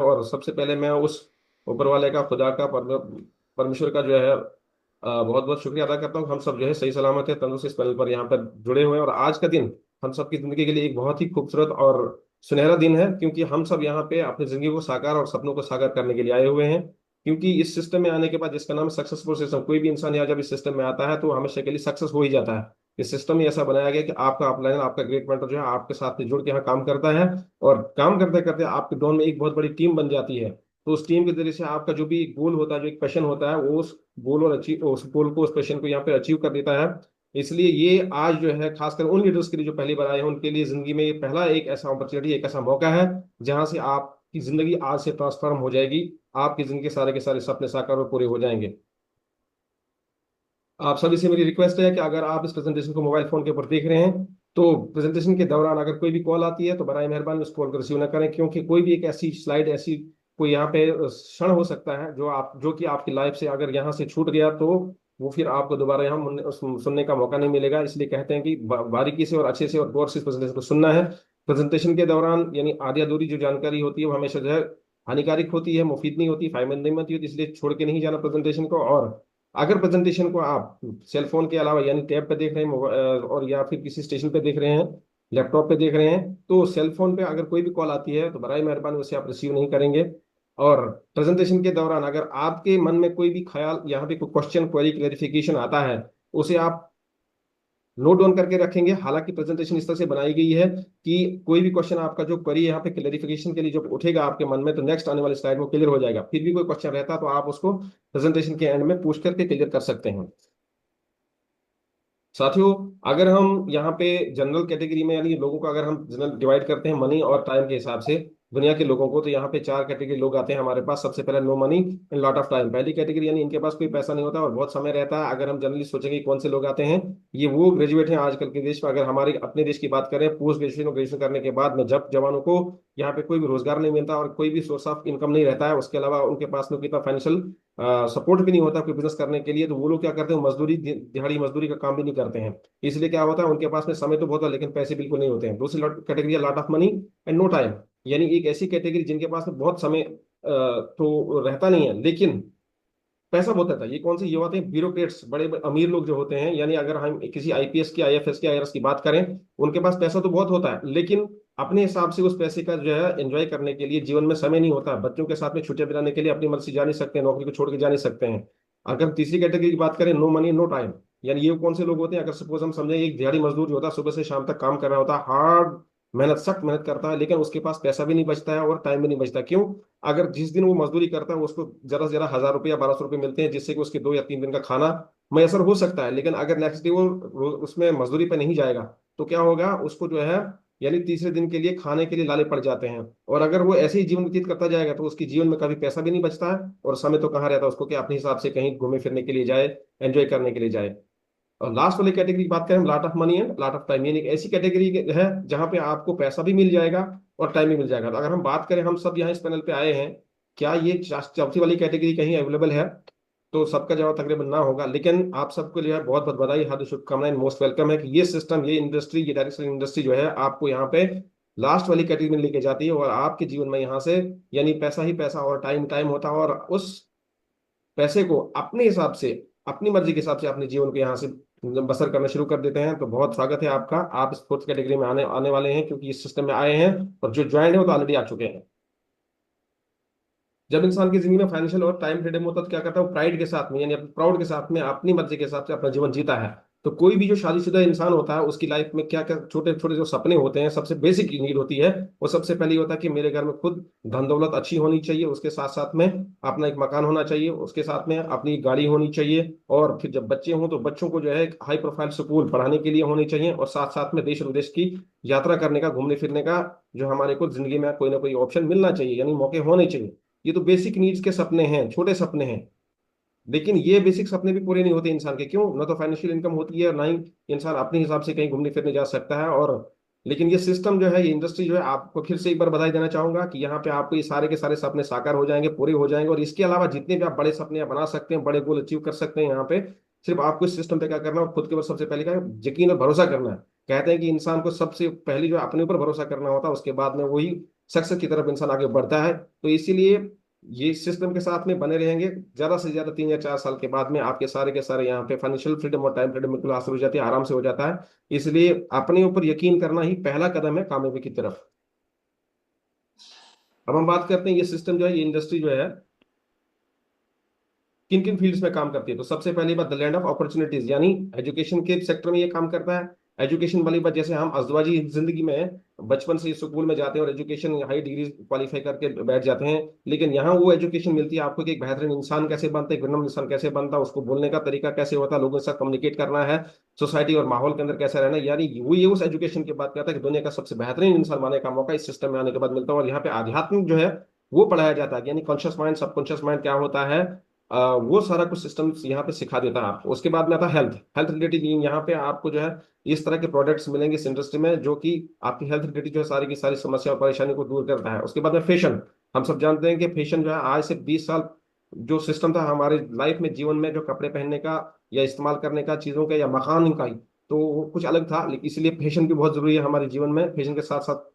और सबसे पहले मैं उस ऊपर वाले का, खुदा का, परमेश्वर का जो है बहुत बहुत शुक्रिया अदा करता हूँ। हम सब जो है सही सलामत है, तंदुरुस्त इस पैनल पर यहाँ पर जुड़े हुए हैं। और आज का दिन हम सबकी जिंदगी के लिए एक बहुत ही खूबसूरत और सुनहरा दिन है, क्योंकि हम सब यहाँ पे अपनी जिंदगी को साकार और सपनों को साकार करने के लिए आए हुए हैं। क्योंकि इस सिस्टम में आने के बाद, जिसका नाम है सक्सेसफुल सिस्टम, कोई भी इंसान यहाँ जब इस सिस्टम में आता है तो हमेशा के लिए सक्सेस हो ही जाता है। इस सिस्टम में ऐसा बनाया गया कि आपका अपलाइन, आपका ग्रेट मेंटर जो है आपके साथ में जुड़ के यहाँ काम करता है। और काम करते करते आपके दोनों में एक बहुत बड़ी टीम बन जाती है। तो उस टीम के जरिए से आपका जो भी गोल होता है, जो एक पैशन होता है, वो उस गोल और अचीव, उस गोल को, उस पैशन को यहाँ पे अचीव कर देता है। इसलिए ये आज जो है खासकर उन लीडर्स के लिए जो पहली बार आए हैं, उनके लिए जिंदगी में ये पहला एक ऐसा अपॉर्चुनिटी, एक ऐसा मौका है जहां से आपकी जिंदगी आज से ट्रांसफॉर्म हो जाएगी। आपकी जिंदगी के सारे सपने साकार और पूरे हो जाएंगे। आप सभी से मेरी रिक्वेस्ट है कि अगर आप इस प्रेजेंटेशन को मोबाइल फोन के ऊपर देख रहे हैं, तो प्रेजेंटेशन के दौरान अगर कोई भी कॉल आती है तो बराए मेहरबानी उस कॉल को रिसीव न करें, क्योंकि कोई भी एक ऐसी स्लाइड, ऐसी कोई यहाँ पे क्षण हो सकता है जो कि आपकी लाइफ से अगर यहाँ से छूट गया तो वो फिर आपको दोबारा यहाँ सुनने का मौका नहीं मिलेगा। इसलिए कहते हैं कि बारीकी से और अच्छे से और गौर से इस प्रेजेंटेशन को सुनना है। प्रेजेंटेशन के दौरान यानी आधी अधूरी जो जानकारी होती है वो हमेशा जो है हानिकारक होती है, मुफीद नहीं होती, फायदेमंद नहीं होती, इसलिए छोड़ के नहीं जाना प्रेजेंटेशन को। और अगर प्रेजेंटेशन को आप सेल फोन के अलावा यानी टैब पे देख रहे हैं, और या फिर किसी स्टेशन पे देख रहे हैं, लैपटॉप पे देख रहे हैं, तो सेल फोन पे अगर कोई भी कॉल आती है तो बराए मेहरबानी उसे आप रिसीव नहीं करेंगे। और प्रेजेंटेशन के दौरान अगर आपके मन में कोई भी ख्याल, यहाँ पे कोई क्वेश्चन, क्वेरी, क्लेरिफिकेशन आता है, उसे आप नोट डाउन करके रखेंगे। हालांकि प्रेजेंटेशन इस तरह से बनाई गई है कि कोई भी क्वेश्चन आपका जो क्वेरी यहाँ पे क्लेरिफिकेशन के लिए जो उठेगा आपके मन में, तो नेक्स्ट आने वाली स्लाइड में क्लियर हो जाएगा। फिर भी कोई क्वेश्चन रहता तो आप उसको प्रेजेंटेशन के एंड में पूछ करके क्लियर कर सकते हैं। साथियों, अगर हम यहाँ पे जनरल कैटेगरी में यानी लोगों को अगर हम जनरल डिवाइड करते हैं मनी और टाइम के हिसाब से दुनिया के लोगों को, तो यहाँ पे चार कैटेगरी लोग आते हैं हमारे पास। सबसे पहले no money and lot of time, पहली कैटेगरी यानी इनके पास कोई पैसा नहीं होता और बहुत समय रहता है। अगर हम जनरली सोचेंगे कौन से लोग आते हैं, ये वो ग्रेजुएट हैं आजकल के देश में। अगर हमारे अपने देश की बात करें, पोस्ट ग्रेजुएशन और ग्रेजुएशन करने के बाद में जब जवानों को यहाँ पे कोई भी रोजगार नहीं मिलता और कोई भी सोर्स ऑफ इनकम नहीं रहता है, उसके अलावा उनके पास में कितना फाइनेंशियल सपोर्ट भी नहीं होता कोई बिजनेस करने के लिए, तो वो लोग क्या करते हैं, मजदूरी, दिहाड़ी मजदूरी का काम भी नहीं करते हैं। इसलिए क्या होता है, उनके पास में समय तो बहुत है लेकिन पैसे बिल्कुल नहीं होते हैं। दूसरी कैटेगरी है lot of money and no time, यानी एक ऐसी कैटेगरी जिनके पास में बहुत समय तो रहता नहीं है लेकिन पैसा बहुत रहता है। ये कौन से, ये होते हैं ब्यूरोक्रेट्स, बड़े बड़े अमीर लोग जो होते हैं। यानी अगर हम किसी आईपीएस की, आईएफएस की, आईआरएस की बात करें, उनके पास पैसा तो बहुत होता है लेकिन अपने हिसाब से उस पैसे का जो है एंजॉय करने के लिए जीवन में समय नहीं होता। बच्चों के साथ में छुट्टियां बिताने के लिए अपनी मर्जी से जा नहीं सकते, नौकरी को छोड़ के जा नहीं सकते हैं। अगर तीसरी कैटेगरी की बात करें, नो मनी नो टाइम, यानी ये कौन से लोग होते हैं, अगर सपोज हम समझे एक दिहाड़ी मजदूर जो होता है, सुबह से शाम तक काम कर रहा होता है, हार्ड मेहनत, सख्त मेहनत करता है, लेकिन उसके पास पैसा भी नहीं बचता है और टाइम भी नहीं बचता। क्यों? अगर जिस दिन वो मजदूरी करता है उसको जरा से जरा 1,000 रुपये या 1,200 रुपये मिलते हैं, जिससे कि उसके 2 या 3 दिन का खाना मैसर हो सकता है। लेकिन अगर नेक्स्ट डे वो उसमें मजदूरी पे नहीं जाएगा तो क्या होगा, उसको जो है यानी तीसरे दिन के लिए खाने के लिए लाले पड़ जाते हैं। और अगर वो ऐसे ही जीवन व्यतीत करता जाएगा तो उसके जीवन में कभी पैसा भी नहीं बचता है और समय तो कहाँ रहता है उसको कि अपने हिसाब से कहीं घूमने फिरने के लिए जाए, एंजॉय करने के लिए जाए। और लास्ट वाली कैटेगरी की बात करें, लॉट ऑफ मनी है लॉट ऑफ टाइम, यानी एक ऐसी कैटेगरी है जहां पे आपको पैसा भी मिल जाएगा और टाइम भी मिल जाएगा। तो अगर हम बात करें, हम सब यहाँ इस पैनल पे आए हैं, क्या ये चौथी वाली कैटेगरी कहीं अवेलेबल है? तो सबका जवाब तकरीबन ना होगा। लेकिन आप सबको जो है बहुत बहुत बधाई, हार्दिक शुभकामनाएं, मोस्ट वेलकम है कि ये सिस्टम, ये इंडस्ट्री, ये डायरेक्ट सेलिंग इंडस्ट्री जो है आपको यहाँ पे लास्ट वाली कैटेगरी में लेके जाती है। और आपके जीवन में यहाँ से यानी पैसा ही पैसा और टाइम टाइम होता है, और उस पैसे को अपने हिसाब से, अपनी मर्जी के हिसाब से अपने जीवन को यहाँ से बसर करना शुरू कर देते हैं। तो बहुत स्वागत है आपका, आप इस फोर्थ कैटेगरी में आने आने वाले हैं, क्योंकि इस सिस्टम में आए हैं। और जो ज्वाइन है वो तो ऑलरेडी आ चुके हैं। जब इंसान की जिंदगी में फाइनेंशियल और टाइम फ्रीडम होता है तो क्या करता है, वो प्राइड के साथ में यानी अपने प्राउड के साथ में अपनी मर्जी के हिसाब से अपना जीवन जीता है। तो कोई भी जो शादीशुदा इंसान होता है उसकी लाइफ में क्या क्या छोटे छोटे जो सपने होते हैं, सबसे बेसिक नीड होती है, वो सबसे पहले होता है कि मेरे घर में खुद धन दौलत अच्छी होनी चाहिए, उसके साथ साथ में अपना एक मकान होना चाहिए, उसके साथ में अपनी गाड़ी होनी चाहिए, और फिर जब बच्चे हों तो बच्चों को जो है हाई प्रोफाइल स्कूल पढ़ाने के लिए होनी चाहिए, और साथ साथ में देश विदेश की यात्रा करने का, घूमने फिरने का जो हमारे को जिंदगी में कोई ना कोई ऑप्शन मिलना चाहिए, यानी मौके होने चाहिए। ये तो बेसिक नीड्स के सपने हैं, छोटे सपने हैं। लेकिन ये बेसिक सपने भी पूरे नहीं होते इंसान के। क्यों? ना तो फाइनेंशियल इनकम होती है और ना ही इंसान अपने हिसाब से कहीं घूमने फिरने जा सकता है। और लेकिन ये सिस्टम जो है, ये इंडस्ट्री जो है, आपको फिर से एक बार बधाई देना चाहूंगा कि यहाँ पे आपको ये सारे के सारे सपने साकार हो जाएंगे, पूरे हो जाएंगे। और इसके अलावा जितने भी आप बड़े सपने आप बना सकते हैं, बड़े गोल अचीव कर सकते हैं यहाँ पे, सिर्फ आपको इस सिस्टम पे क्या करना है, और खुद के ऊपर सबसे पहले क्या है, यकीन और भरोसा करना है। कहते हैं कि इंसान को सबसे पहले जो है अपने ऊपर भरोसा करना होता है, उसके बाद में वही सक्सेस की तरफ इंसान आगे बढ़ता है। तो इसीलिए ये सिस्टम के साथ में बने रहेंगे, ज्यादा से ज्यादा 3 या 4 साल के बाद में आपके सारे के सारे यहाँ पे फाइनेंशियल फ्रीडम और टाइम फ्रीडम बिल्कुल हासिल हो जाती है, आराम से हो जाता है। इसलिए अपने ऊपर यकीन करना ही पहला कदम है कामयाबी की तरफ। अब हम बात करते हैं ये सिस्टम जो है, ये इंडस्ट्री जो है किन किन फील्ड्स में काम करती है। तो सबसे पहली बात द लैंड ऑफ अपॉर्चुनिटीज, यानी एजुकेशन के सेक्टर में ये काम करता है। एजुकेशन वाली बात, जैसे हम अज़दवाजी जिंदगी में बचपन से स्कूल में जाते हैं और एजुकेशन हाई डिग्री क्वालिफाई करके बैठ जाते हैं, लेकिन यहाँ वो एजुकेशन मिलती है आपको कि एक बेहतरीन इंसान कैसे बनता है, एक विनम्र इंसान कैसे बनता है, उसको बोलने का तरीका कैसे होता है, लोगों के साथ कम्युनिकेट करना है, सोसाइटी और माहौल के अंदर कैसे रहना है। यानी वो ये उस एजुकेशन की बात करता है कि दुनिया का सबसे बेहतरीन इंसान बनने का मौका इस सिस्टम में आने के बाद मिलता है। और यहाँ पे आध्यात्मिक जो है वो पढ़ाया जाता है, यानी कॉन्शियस माइंड सबकॉन्शियस माइंड क्या होता है, वो सारा कुछ सिस्टम यहाँ पे सिखा देता है आपको। उसके बाद में आता है हेल्थ, हेल्थ रिलेटेड यहाँ पे आपको जो है इस तरह के प्रोडक्ट्स मिलेंगे इस इंडस्ट्री में जो कि आपकी हेल्थ रिलेटेड जो है सारी की सारी समस्या और परेशानी को दूर करता है। उसके बाद में फैशन, हम सब जानते हैं कि फैशन जो है आज से 20 साल जो सिस्टम था हमारे लाइफ में, जीवन में, जो कपड़े पहनने का या इस्तेमाल करने का चीजों का या मकान का ही, तो वो कुछ अलग था। लेकिन इसलिए फैशन भी बहुत जरूरी है हमारे जीवन में, फैशन के साथ साथ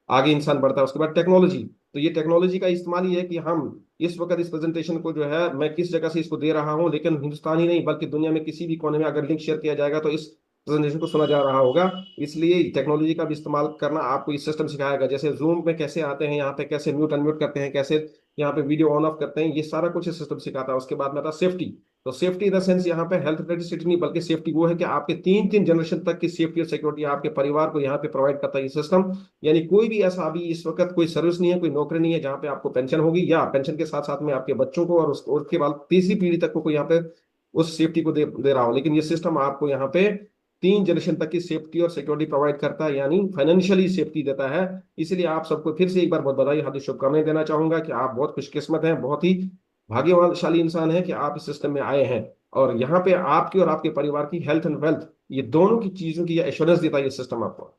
आगे इंसान बढ़ता है। उसके बाद टेक्नोलॉजी, तो ये टेक्नोलॉजी का इस्तेमाल ही है कि हम इस वक्त इस प्रेजेंटेशन को जो है मैं किस जगह से इसको दे रहा हूं, लेकिन हिंदुस्तान ही नहीं बल्कि दुनिया में किसी भी कोने में अगर लिंक शेयर किया जाएगा तो इस प्रेजेंटेशन को सुना जा रहा होगा। इसलिए टेक्नोलॉजी का भी इस्तेमाल करना आपको इस सिस्टम सिखाएगा, जैसे जूम में कैसे आते हैं, यहाँ पे कैसे म्यूट अनम्यूट करते हैं, कैसे यहाँ पे वीडियो ऑन ऑफ करते हैं, ये सारा कुछ सिस्टम सिखाता है। उसके बाद में आता सेफ्टी, तो सेफ्टी इन द सेंस यहाँ पे हेल्थ रिलेटेड नहीं बल्कि सेफ्टी वो है कि आपके 3 3 जनरेशन तक की सेफ्टी और सिक्योरिटी आपके परिवार को यहाँ पे प्रोवाइड करता है ये सिस्टम। यानी कोई भी ऐसा अभी इस वक्त कोई सर्विस नहीं है, कोई नौकरी नहीं है जहाँ पे आपको पेंशन होगी या पेंशन के साथ साथ में आपके बच्चों को और उसके बाद तीसरी पीढ़ी तक को कोई यहाँ पे उस सेफ्टी को दे रहा हो। लेकिन ये सिस्टम आपको यहाँ पे 3 जनरेशन तक की सेफ्टी और सिक्योरिटी प्रोवाइड करता है, यानी फाइनेंशियली सेफ्टी देता है। इसलिए आप सबको फिर से एक बार बहुत बधाई, हार्दिक शुभकामनाएं देना चाहूंगा कि आप बहुत खुशकिस्मत हैं, बहुत ही भाग्यशाली इंसान है कि आप इस सिस्टम में आए हैं। और यहाँ पे आपकी और आपके परिवार की हेल्थ एंड वेल्थ, ये दोनों की चीजों की एश्योरेंस देता है ये सिस्टम आपको।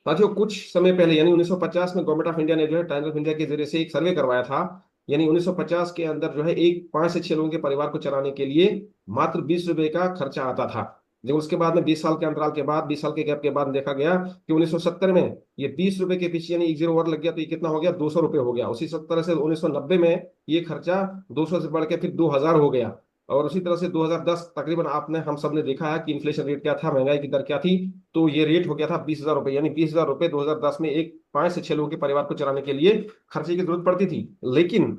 साथियों कुछ समय पहले यानी 1950 में गवर्नमेंट ऑफ इंडिया ने जो है टाइम्स ऑफ इंडिया के जरिए से एक सर्वे करवाया था। यानी 1950 के अंदर जो है एक 5 से 6 लोगों के परिवार को चलाने के लिए मात्र 20 रुपए का खर्चा आता था। जब उसके बाद में 20 साल के अंतराल के बाद, 20 साल के गैप के बाद देखा गया कि 1970 में ये 20 रुपए के पीछे यानी एक जीरो और लग गया तो ये कितना हो गया, 200 रुपये हो गया। उसी तरह से 1990 में ये खर्चा 200 से बढ़ के फिर 2000 हो गया। और उसी तरह से 2010 तकरीबन आपने हम सब ने देखा है कि इन्फ्लेशन रेट क्या था, महंगाई की दर क्या थी, तो ये रेट हो गया था 20,000 रुपये। यानी 20,000 रुपये 2010 में एक 5 से 6 लोगों के परिवार को चलाने के लिए खर्चे की जरूरत पड़ती थी। लेकिन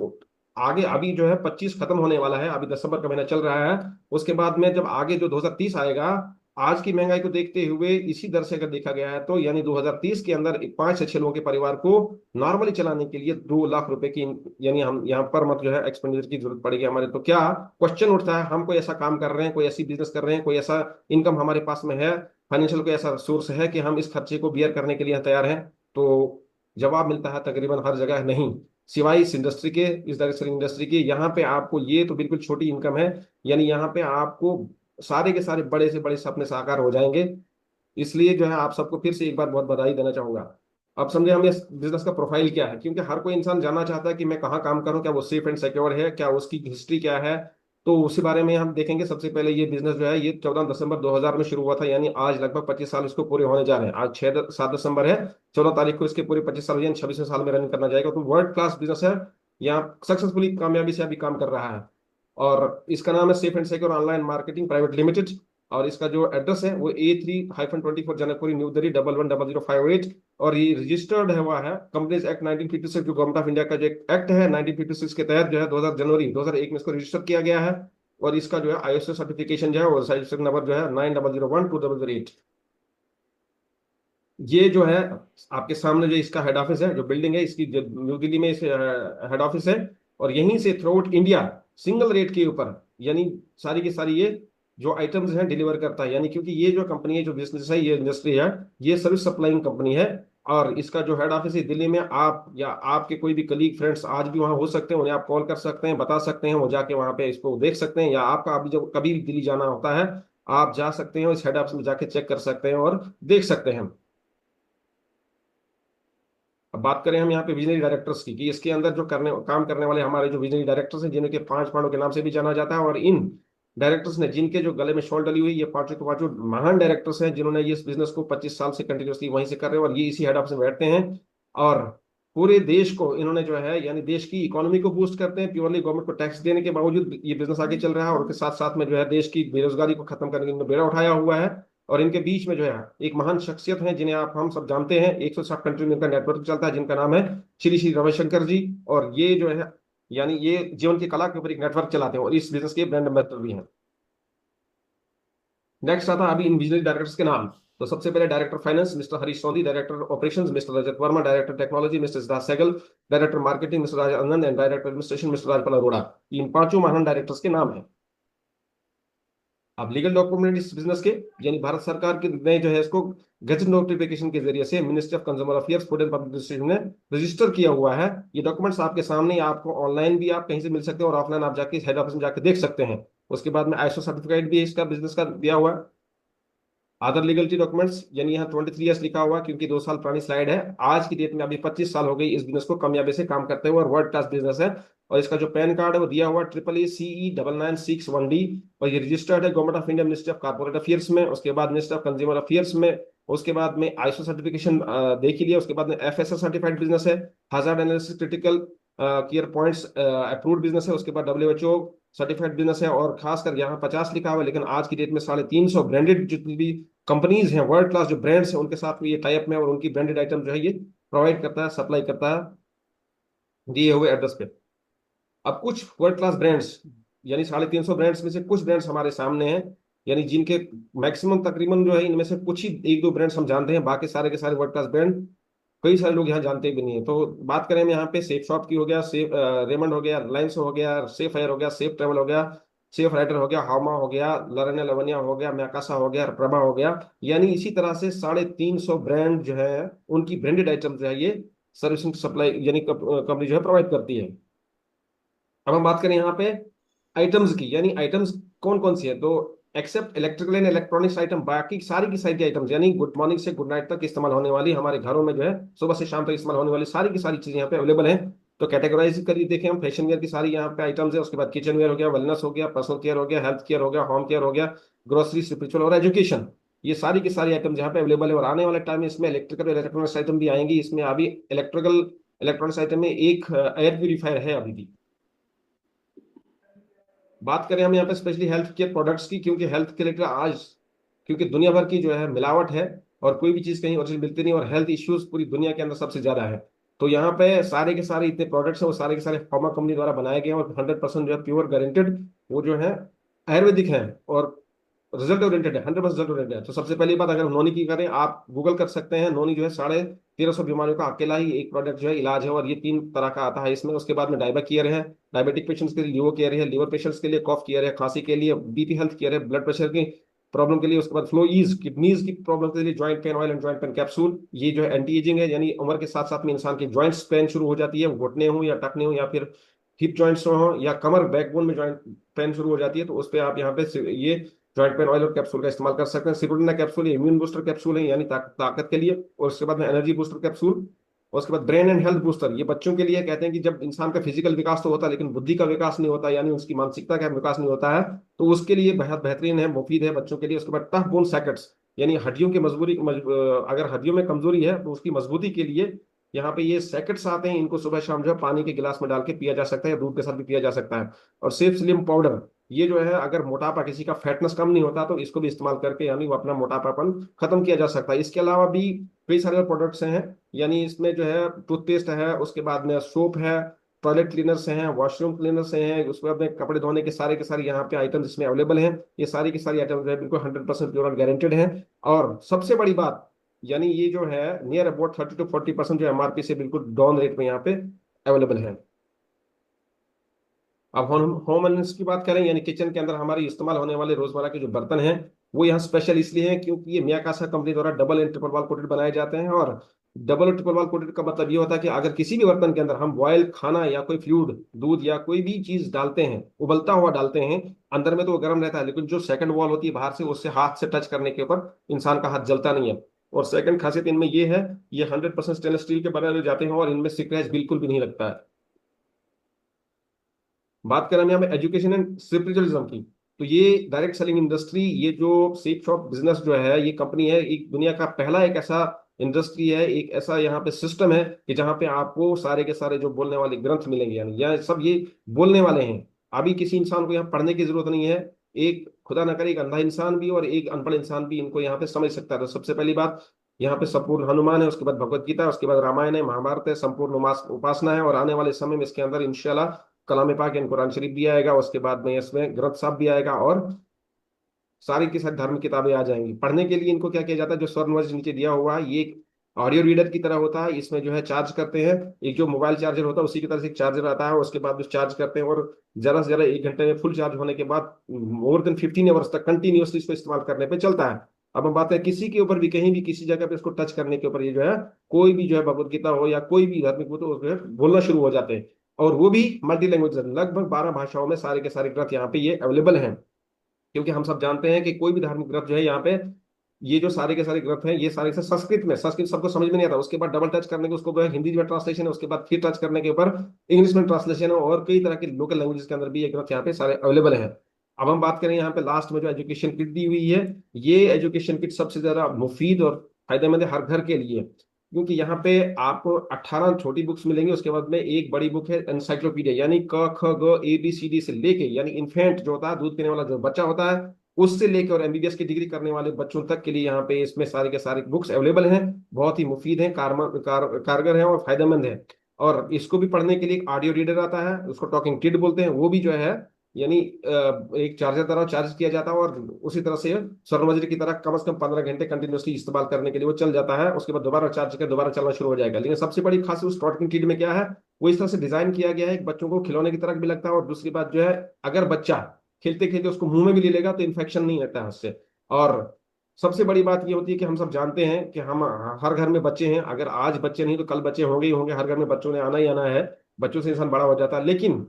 आगे अभी जो है 25 खत्म होने वाला है, अभी दिसंबर का महीना चल रहा है, उसके बाद में जब आगे जो 2030 आएगा, आज की महंगाई को देखते हुए इसी दर से अगर देखा गया है तो यानी 2030 के अंदर 5 से 6 लोगों के परिवार को नॉर्मली चलाने के लिए 2 लाख रुपए की यानी हम यहाँ पर मत जो है एक्सपेंडिचर की जरूरत पड़ेगी हमारे। तो क्या क्वेश्चन उठता है, हम कोई ऐसा काम कर रहे हैं, कोई ऐसी बिजनेस कर रहे हैं, कोई ऐसा इनकम हमारे पास में है, फाइनेंशियल कोई ऐसा सोर्स है कि हम इस खर्चे को बियर करने के लिए तैयार हैं? तो जवाब मिलता है तकरीबन हर जगह नहीं, सिवाय इस इंडस्ट्री के, इस दरअसल इंडस्ट्री के। यहाँ पे आपको ये तो बिल्कुल छोटी इनकम है, यानी यहाँ पे आपको सारे के सारे बड़े से बड़े सपने साकार हो जाएंगे। इसलिए जो है आप सबको फिर से एक बार बहुत बधाई देना चाहूंगा। अब समझे हमें इस बिजनेस का प्रोफाइल क्या है, क्योंकि हर कोई इंसान जानना चाहता है कि मैं कहाँ काम करूँ, क्या वो सेफ एंड सिक्योर है, क्या उसकी हिस्ट्री क्या है। तो उसी बारे में हम देखेंगे। सबसे पहले ये बिजनेस जो है ये 14 दिसंबर 2000 में शुरू हुआ था, यानी आज लगभग 25 साल इसको पूरे होने जा रहे हैं। आज 6 7 दिसंबर है, 14 तारीख को इसके पूरे 25 साल यानी 26वें साल में रनिंग करना जाएगा। तो वर्ल्ड क्लास बिजनेस है, यहाँ सक्सेसफुली कामयाबी से अभी काम कर रहा है। और इसका नाम है safe and secure online marketing private limited. और इसका जो एड्रेस है वो A3-24 जनकपुरी न्यू दिल्ली 110058। और ये रजिस्टर्ड है हुआ है कंपनीज एक्ट 1956, जो गवर्नमेंट ऑफ इंडिया का जो एक्ट है 1956 के तहत जो है 2000 जनवरी 2001 में इसको रजिस्टर किया गया है। और इसका जो है ISO सर्टिफिकेशन जो है वो सर्टिफिकेट नंबर जो है 90012008। ये जो है आपके सामने जो इसका हेड ऑफिस है, जो बिल्डिंग है इसकी, जो न्यू दिल्ली में इस हेड ऑफिस है। और यहीं से through out India single rate के ऊपर यानी सारी की सारी ये जो आइटम्स हैं डिलीवर करता है। यानी क्योंकि ये जो कंपनी है, जो बिजनेस है, ये इंडस्ट्री है, ये सर्विस सप्लाइंग कंपनी है। और इसका जो हेड ऑफिस है दिल्ली में, आप या आपके कोई भी कलीग फ्रेंड्स आज भी वहाँ हो सकते हैं, उन्हें आप कॉल कर सकते हैं, बता सकते हैं, वो जाके वहाँ पे इसको देख सकते हैं। या आपका अभी जब कभी भी दिल्ली जाना होता है, आप जा सकते हैं, इस हेड ऑफिस में जाके चेक कर सकते हैं और देख सकते हैं। अब बात करें हम यहाँ पे विजनरी डायरेक्टर्स की, कि इसके अंदर जो काम करने वाले हमारे जो विजनरी डायरेक्टर्स हैं, जिन्हें के 5 पांडव के नाम से भी जाना जाता है। और इन डायरेक्टर्स ने, जिनके जो गले में शॉल डली हुई, ये पांचों के पांचों महान डायरेक्टर्स हैं जिन्होंने ये इस बिजनेस को 25 साल से कंटिन्यूसली वहीं से कर रहे हैं, और ये इसी हेड ऑफिस में बैठते हैं। और पूरे देश को इन्होंने जो है, यानी देश की इकोनॉमी को बूस्ट करते हैं, प्योरली गवर्नमेंट को टैक्स देने के बावजूद ये बिजनेस आगे चल रहा है, और उसके साथ साथ में जो है देश की बेरोजगारी को खत्म करने के लिए बेड़ा उठाया हुआ है। और इनके बीच में जो है एक महान शख्सियत है जिन्हें आप हम सब जानते हैं, 160 कंट्री में इनका नेटवर्क चलता है, जिनका नाम है श्री श्री रविशंकर जी। और ये जो है, यानी ये जीवन की कला के ऊपर एक नेटवर्क चलाते हैं और इस बिजनेस के ब्रांड एम्बेसडर भी हैं। नेक्स्ट आता है अभी इन बिजनेस डायरेक्टर्स के नाम। तो सबसे पहले director finance mister Harish Sondhi, director operations mister Rajat Verma, director technology mister Siddharth Sehgal, director marketing mister Raj Anand and director administration mister Rajpal Arora. इन पांचों महान डायरेक्टर्स के नाम हैं। अब लीगल डॉक्यूमेंट इस बिजनेस के, यानी भारत सरकार के ने जो है इसको गजट नोटिफिकेशन के जरिए से ministry of consumer affairs food and public administration ने रजिस्टर किया हुआ है। ये डॉक्यूमेंट्स आपके सामने ही, आपको ऑनलाइन भी आप कहीं से मिल सकते हैं और ऑफलाइन आप जाके हेड ऑफिस में जाके देख सकते हैं। उसके बाद में आईएसओ सर्टिफिकेट भी इसका बिजनेस का दिया हुआ है। अदर लीगलिटी डॉक्यूमेंट्स, यानी यहाँ 23 ईयर्स लिखा हुआ क्योंकि 2 साल पुरानी स्लाइड है। आज की डेट में अभी 25 साल हो गई इस बिजनेस को कामयाबी से काम करते हुए, और वर्ल्ड क्लास बिजनेस है। और इसका जो पैन कार्ड है वो दिया हुआ EEE9961D। और ये रजिस्टर्ड है government of India ministry of corporate affairs में, उसके बाद मिनिस्ट्री ऑफ कंज्यूमर अफेयर्स में, उसके बाद में आईएसओ सर्टिफिकेशन देख ही लिया, उसके बाद में एफएसएस सर्टिफाइड बिजनेस है, hazard analysis critical care points approved business है, उसके बाद डब्ल्यूएचओ सर्टिफाइड बिजनेस है। और खासकर यहाँ 50 लिखा हुआ है, लेकिन आज की डेट में 350 ब्रांडेड जितनी भी कंपनीज हैं, वर्ल्ड क्लास जो ब्रांड्स हैं, उनके साथ में ये टाइप में और उनकी ब्रांडेड आइटम जो है ये प्रोवाइड करता है, सप्लाई करता है दिए हुए एड्रेस पे। अब कुछ वर्ल्ड क्लास ब्रांड्स, यानी 350 ब्रांड्स में से कुछ ब्रांड्स हमारे सामने हैं, यानी जिनके मैक्सिमम तकरीबन जो है इनमें से कुछ ही एक दो ब्रांड्स हम जानते हैं, बाकी सारे के सारे वर्ल्ड क्लास ब्रांड कई सारे लोग यहाँ जानते भी नहीं है। तो बात करें हम यहाँ पे सेफ शॉप की, हो गया सेफ, रेमंड हो गया, रिलायंस हो गया, सेफ एयर हो गया, सेफ ट्रेवल हो गया, सेफ राइडर हो गया, हामा हो गया, लरनिया लवनिया हो गया, मैकासा हो गया, प्रभा हो गया। यानी इसी तरह से 350 ब्रांड जो है उनकी ब्रांडेड आइटम जो है ये सर्विसिंग सप्लाई यानी कंपनी जो है प्रोवाइड करती है। अब हम बात करें यहाँ पे आइटम्स की, यानी आइटम्स कौन कौन सी है, तो except electrical and electronics item, बाकी सारी की सारी आइटम्स, यानी गुड मॉर्निंग से गुड नाइट तक इस्तेमाल होने वाली, हमारे घरों में जो है सुबह से शाम तक इस्तेमाल होने वाली सारी की सारी चीजें यहाँ पे अवेलेबल हैं। तो कैटेगराइज करिए, देखें हम, फैशन वेयर की सारी यहाँ पे आइटम्स है, उसके बाद किचन वेयर हो गया, वेलनेस हो गया, पर्सनल केयर हो गया, हेल्थ केयर हो गया, होम केयर हो गया, ग्रोसरी, स्पिरिचुअल और एजुकेशन। ये सारी की सारी आइटम्स यहाँ पे अवेलेबल है। और आने वाले टाइम में इसमें इलेक्ट्रिकल इलेक्ट्रॉनिक्स आइटम भी आएंगी। इसमें अभी इलेक्ट्रिकल इलेक्ट्रॉनिक्स आइटम में एक एयर प्यूरिफायर है अभी भी। बात करें हम यहाँ पे स्पेशली हेल्थ केयर प्रोडक्ट्स की, क्योंकि हेल्थ के रिलेटेड आज, क्योंकि दुनिया भर की जो है मिलावट है और कोई भी चीज कहीं और चीज मिलती नहीं, और हेल्थ इश्यूज पूरी दुनिया के अंदर सबसे ज्यादा है। तो यहाँ पे सारे के सारे इतने प्रोडक्ट्स हैं वो सारे के सारे फार्मा कंपनी द्वारा बनाए गए हैं, और 100% जो है प्योर गारंटेड वो जो है आयुर्वेदिक है, और रिजल्ट ओरिएंटेड है, 100% रिजल्ट ओरिएंटेड है। तो सबसे पहली बात, अगर नोनी की करें, आप गूगल कर सकते हैं, नोनी जो है 1350 बीमारियों का अकेला ही एक प्रोडक्ट जो है इलाज है, और ये 3 तरह का आता है इसमें। उसके बाद में डायबा केयर है, डायबिटिक पेशेंट्स के लिए, लिवर केयर है, लिवर पेशेंट्स के लिए, कॉफ केयर है, खांसी के लिए, बीपी हेल्थ केयर है, ब्लड प्रेशर की प्रॉब्लम के लिए, उसके बाद फ्लो ईज किडनीज की प्रॉब्लम के लिए, joint pain oil and joint pain capsule. ये जो है एंटी एजिंग है, यानी उम्र के साथ साथ में इंसान की ज्वाइंट्स पेन शुरू हो जाती है, घुटने हो या टखने हो या फिर हिप जॉइंट्स हो या कमर बैकबोन में ज्वाइंट पेन शुरू हो जाती है, तो उस पर आप यहाँ पे ये जॉइंट पेन ऑयल और कैप्सूल का इस्तेमाल कर सकते हैं। सिरोलिना कैप्सूल इम्यून बूस्टर कैप्सूल है, यानी ताकत के लिए। और उसके बाद में एनर्जी बूस्टर कैप्सूल। और उसके बाद ब्रेन एंड हेल्थ बूस्टर, ये बच्चों के लिए कहते हैं कि जब इंसान का फिजिकल विकास तो होता है लेकिन बुद्धि का विकास नहीं होता, यानी उसकी मानसिकता का विकास नहीं होता है, तो उसके लिए बहुत बेहतरीन है, मुफीद है बच्चों के लिए। उसके बाद टफ बोन सैकेट्स, यानी हड्डियों की अगर हड्डियों में कमजोरी है तो उसकी मजबूती के लिए यहाँ पे ये सैकेट्स आते हैं, इनको सुबह शाम जो है पानी के गिलास में डाल के पिया जा सकता है, या दूध के साथ भी पिया जा सकता है। और सेफ स्लिम पाउडर, ये जो है अगर मोटापा, किसी का फैटनेस कम नहीं होता तो इसको भी इस्तेमाल करके यानी वो अपना मोटापापन खत्म किया जा सकता है। इसके अलावा भी कई सारे और प्रोडक्ट्स हैं, यानी इसमें जो है टूथपेस्ट है, उसके बाद में सोप है, टॉयलेट क्लीनर्स हैं, वॉशरूम क्लीनर्स हैं, उसके बाद में कपड़े धोने के सारे यहाँ पे आइटम्स इसमें अवेलेबल हैं। ये सारी की सारी आइटम्स जो है बिल्कुल 100% प्योर और गारंटेड हैं। और सबसे बड़ी बात, यानी ये जो है नियर अबाउट 30 to 40% जो एमआरपी से बिल्कुल डाउन रेट में यहाँ पे अवेलेबल है। अब हम होम अप्लायंस की बात करें, यानी किचन के अंदर हमारे इस्तेमाल होने वाले रोजमर्रा के जो बर्तन हैं, वो यहाँ स्पेशल इसलिए हैं क्योंकि ये मियाकासा कंपनी द्वारा double and triple wall coated बनाए जाते हैं। और डबल और ट्रिपल वॉल कोटेड का मतलब ये होता है कि अगर किसी भी बर्तन के अंदर हम बॉयल खाना या कोई फ्लूइड, दूध या कोई भी चीज डालते हैं, उबलता हुआ डालते हैं, अंदर में तो वो गर्म रहता है, लेकिन जो सेकंड वॉल होती है बाहर से, उससे हाथ से टच करने के ऊपर इंसान का हाथ जलता नहीं है। और सेकंड खासियत इनमें ये है, ये 100% स्टेनलेस स्टील के बनाए जाते हैं और इनमें स्क्रैच बिल्कुल भी नहीं लगता है। बात करें यहाँ पे एजुकेशन एंड स्पिरिचुअलिज्म की, तो ये डायरेक्ट सेलिंग इंडस्ट्री, ये जो सेफ शॉप बिजनेस जो है, ये कंपनी है, एक दुनिया का पहला एक ऐसा इंडस्ट्री है, एक ऐसा यहाँ पे सिस्टम है कि जहाँ पे आपको सारे के सारे जो बोलने वाले ग्रंथ मिलेंगे, यानी यह सब ये बोलने वाले हैं। अभी किसी इंसान को यहाँ पढ़ने की जरूरत नहीं है। एक खुदा ना करे एक अंधा इंसान भी और एक अनपढ़ इंसान भी इनको यहाँ पे समझ सकता है। तो सबसे पहली बात, यहाँ पे संपूर्ण हनुमान है, उसके बाद भगवत गीता है, उसके बाद रामायण है, महाभारत है, संपूर्ण उपासना है, और आने वाले समय में इसके अंदर इंशाल्लाह कलाम पाक यानी कुरान शरीफ भी आएगा, उसके बाद में इसमें ग्रंथ साहब भी आएगा, और सारी की सारी धार्मिक किताबें आ जाएंगी। पढ़ने के लिए इनको क्या किया जाता है, जो स्वर्णध्वज नीचे दिया हुआ है, ये एक ऑडियो रीडर की तरह होता है। इसमें जो है चार्ज करते हैं, एक जो मोबाइल चार्जर होता है उसी की तरह से एक चार्जर आता है, उसके बाद उस चार्ज करते हैं, और ज्यादा से ज्यादा 1 घंटे में फुल चार्ज होने के बाद मोर देन 15 आवर्स तक कंटिन्यूअसली इसको इस्तेमाल करने पे चलता है। अब हम बात करें किसी के ऊपर भी, कहीं भी किसी जगह पे इसको टच करने के ऊपर, ये जो है कोई भी जो है भगवत गीता हो या कोई भी धार्मिक बुक हो, जो है बोलना शुरू हो जाते हैं। और वो भी मल्टी लैंग्वेज, लगभग 12 भाषाओं में सारे के सारे ग्रंथ यहाँ पे ये अवेलेबल हैं। क्योंकि हम सब जानते हैं कि कोई भी धार्मिक ग्रंथ जो है यहाँ पे, ये जो सारे के सारे ग्रंथ हैं, ये सारे से संस्कृत में, संस्कृत सबको समझ में नहीं आता, उसके बाद डबल टच करने के उसको जो है हिंदी में ट्रांसलेशन है, उसके बाद फिर टच करने के ऊपर इंग्लिश में ट्रांसलेशन है, और कई तरह के लोकल लैंग्वेज के अंदर भी ये ग्रंथ यहाँ पे सारे अवेलेबल है। अब हम बात करें यहाँ पे लास्ट में जो एजुकेशन किट दी हुई है, ये एजुकेशन किट सबसे ज्यादा मुफीद और फायदेमंद है हर घर के लिए। क्योंकि यहाँ पे आपको 18 छोटी बुक्स मिलेंगी, उसके बाद में एक बड़ी बुक है एनसाइक्लोपीडिया, यानी क ख ग ए बी सी डी से लेके, यानी इन्फेंट जो होता है, दूध पीने वाला जो बच्चा होता है, उससे लेकर और एमबीबीएस की डिग्री करने वाले बच्चों तक के लिए यहाँ पे इसमें सारे के सारे बुक्स अवेलेबल हैं। बहुत ही मुफीद हैं, कारगर हैं और फायदेमंद है। और इसको भी पढ़ने के लिए एक ऑडियो रीडर आता है, उसको टॉकिंग किड बोलते हैं, वो भी जो है यानी एक चार्जर द्वारा चार्ज किया जाता है, और उसी तरह से स्वर्णवज्र की तरह कम से कम 15 घंटे कंटिन्यूसली इस्तेमाल करने के लिए वो चल जाता है। उसके बाद दोबारा चार्ज कर दोबारा चलना शुरू हो जाएगा। लेकिन सबसे बड़ी खासियत उस टॉकिंग किड में क्या है, वो इस तरह से डिजाइन किया गया है कि बच्चों को खिलौने की तरह भी लगता है, और दूसरी बात जो है, अगर बच्चा खेलते खेलते उसको मुंह में भी ले लेगा तो इन्फेक्शन नहीं रहता है उससे। और सबसे बड़ी बात ये होती है कि हम सब जानते हैं कि हम हर घर में बच्चे हैं, अगर आज बच्चे नहीं तो कल बच्चे होंगे ही होंगे, हर घर में बच्चों ने आना ही आना है, बच्चों से इंसान बड़ा हो जाता है। लेकिन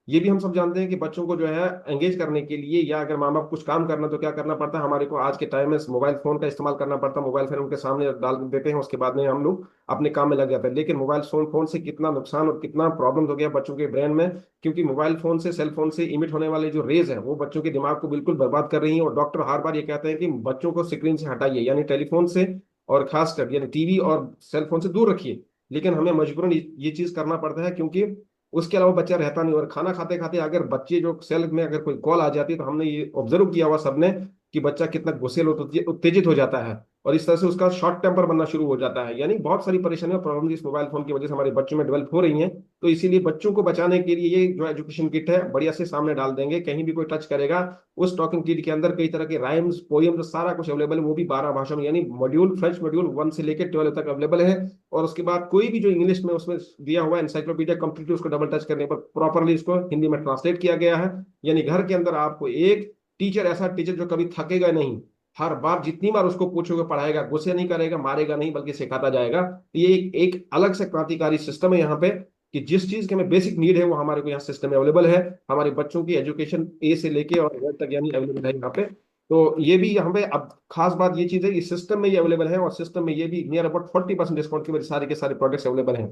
ये भी हम सब जानते हैं कि बच्चों को जो है एंगेज करने के लिए, या अगर माँ बाप कुछ काम करना तो क्या करना पड़ता है हमारे को, आज के टाइम में मोबाइल फोन का इस्तेमाल करना पड़ता है। मोबाइल फोन उनके सामने डाल देते हैं, उसके बाद में हम लोग अपने काम में लग जाते हैं। लेकिन मोबाइल फोन फोन से कितना नुकसान और कितना प्रॉब्लम हो गया बच्चों के ब्रेन में, क्योंकि मोबाइल फोन से, सेल फोन से इमिट होने वाले जो रेज हैं, वो बच्चों के दिमाग को बिल्कुल बर्बाद कर रही हैं। और डॉक्टर हर बार ये कहते हैं कि बच्चों को स्क्रीन से हटाइए, यानी टेलीफोन से, और खासकर यानी टीवी और सेल फोन से दूर रखिए। लेकिन हमें मजबूरन ये चीज करना पड़ता है, क्योंकि उसके अलावा बच्चा रहता नहीं। और खाना खाते खाते अगर बच्चे जो सेल में अगर कोई कॉल आ जाती है, तो हमने ये ऑब्जर्व किया हुआ सबने कि बच्चा कितना गुस्सेल उत्तेजित हो जाता है, और इस तरह से उसका शॉर्ट टेम्पर बनना शुरू हो जाता है। यानी बहुत सारी परेशानियां और प्रॉब्लम इस मोबाइल फोन की वजह से हमारे बच्चों में डेवलप हो रही हैं। तो इसीलिए बच्चों को बचाने के लिए ये जो एजुकेशन किट है बढ़िया से सामने डाल देंगे, कहीं भी कोई टच करेगा, उस टॉकिंग किट के अंदर कई तरह के राइम्स, पोएम्स, सारा कुछ अवेलेबल है, वो भी 12 भाषा में, यानी मॉड्यूल, फ्रेंच मॉड्यूल 1 से लेकर 12 तक अवेलेबल है। और उसके बाद कोई भी जो इंग्लिश में उसमें दिया हुआ एनसाइक्लोपीडिया कंप्लीटली, उसको डबल टच करने पर प्रॉपरली इसको हिंदी में ट्रांसलेट किया गया है। यानी घर के अंदर आपको एक टीचर, ऐसा टीचर जो कभी थकेगा नहीं, हर बार जितनी बार उसको पूछोगे पढ़ाएगा, गुस्से नहीं करेगा, मारेगा नहीं, बल्कि सिखाता जाएगा। तो ये एक अलग से क्रांतिकारी सिस्टम है यहाँ पे, कि जिस चीज के हमें बेसिक नीड है वो हमारे को यहाँ सिस्टम में अवेलेबल है। हमारे बच्चों की एजुकेशन ए से लेके और Z तक यानी अवेलेबल है यहाँ पे। तो ये भी यहाँ पे अब खास बात ये चीज है कि सिस्टम में ये अवेलेबल है, और सिस्टम में ये भी नियर अबाउट 40% डिस्काउंट की वजह से सारे के सारे प्रोडक्ट्स अवेलेबल हैं।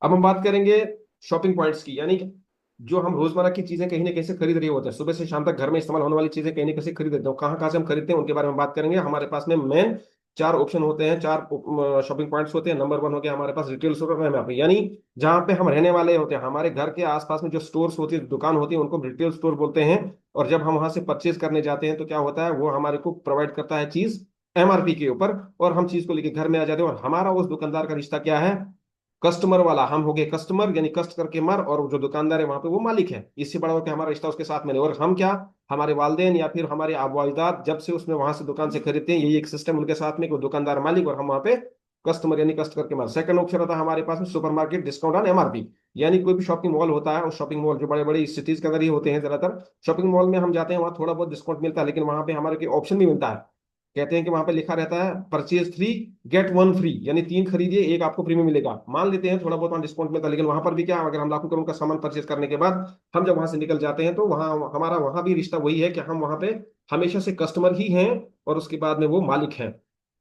अब हम बात करेंगे शॉपिंग पॉइंट्स की, यानी जो हम रोजमर्रा की चीजें कहीं ना कहीं से खरीद रहे होते हैं, सुबह से शाम तक घर में इस्तेमाल होने वाली चीजें कहीं ना कहीं से खरीद रहे हो, कहाँ कहाँ से हम खरीदते हैं उनके बारे में बात करेंगे। हमारे पास में मेन 4 ऑप्शन होते हैं, 4 शॉपिंग पॉइंट्स होते हैं। नंबर 1 हो गया हमारे पास रिटेल स्टोर, यानी जहाँ पे हम रहने वाले होते हैं, हमारे घर के आसपास में जो स्टोर्स होती है, दुकान होती है, उनको रिटेल स्टोर बोलते हैं। और जब हम वहां से परचेज करने जाते हैं तो क्या होता है, वो हमारे को प्रोवाइड करता है चीज एमआरपी के ऊपर, और हम चीज को लेके घर में आ जाते हैं। और हमारा उस दुकानदार का रिश्ता क्या है, कस्टमर वाला। हम हो गए कस्टमर, यानी कष्ट करके मर, और जो दुकानदार है वहां पे वो मालिक है। इससे बड़ा होकर हमारा रिश्ता उसके साथ में नहीं। और हम क्या, हमारे वालदेन या फिर हमारे आबवाजदाद जब से उसमें वहां से दुकान से खरीदते हैं, यही एक सिस्टम उनके साथ में, कि वो दुकानदार मालिक और हम वहां पे कस्टमर, यानी कष्ट करके मर। सेकंड ऑप्शन होता है हमारे पास में सुपरमार्केट डिस्काउंट ऑन एमआरपी, यानी कोई भी शॉपिंग मॉल होता है, उस शॉपिंग मॉल जो बड़े बड़े सिटीज के अंदर ही होते हैं ज्यादातर, शॉपिंग मॉल में हम जाते हैं, वहाँ थोड़ा बहुत डिस्काउंट मिलता है, लेकिन वहां पे हमारे ऑप्शन भी मिलता है। कहते हैं कि वहां पे लिखा रहता है परचेज 3 गेट 1 फ्री, यानी 3 खरीदिए एक आपको फ्री में मिलेगा। मान लेते हैं थोड़ा बहुत वहाँ डिस्काउंट मिलता है, लेकिन वहां पर भी क्या, अगर हम लाखों करोड़ का सामान परचेज करने के बाद हम जब वहां से निकल जाते हैं, तो वहां हमारा वहां भी रिश्ता वही है कि हम वहां पे हमेशा से कस्टमर ही हैं, और उसके बाद में वो मालिक हैं।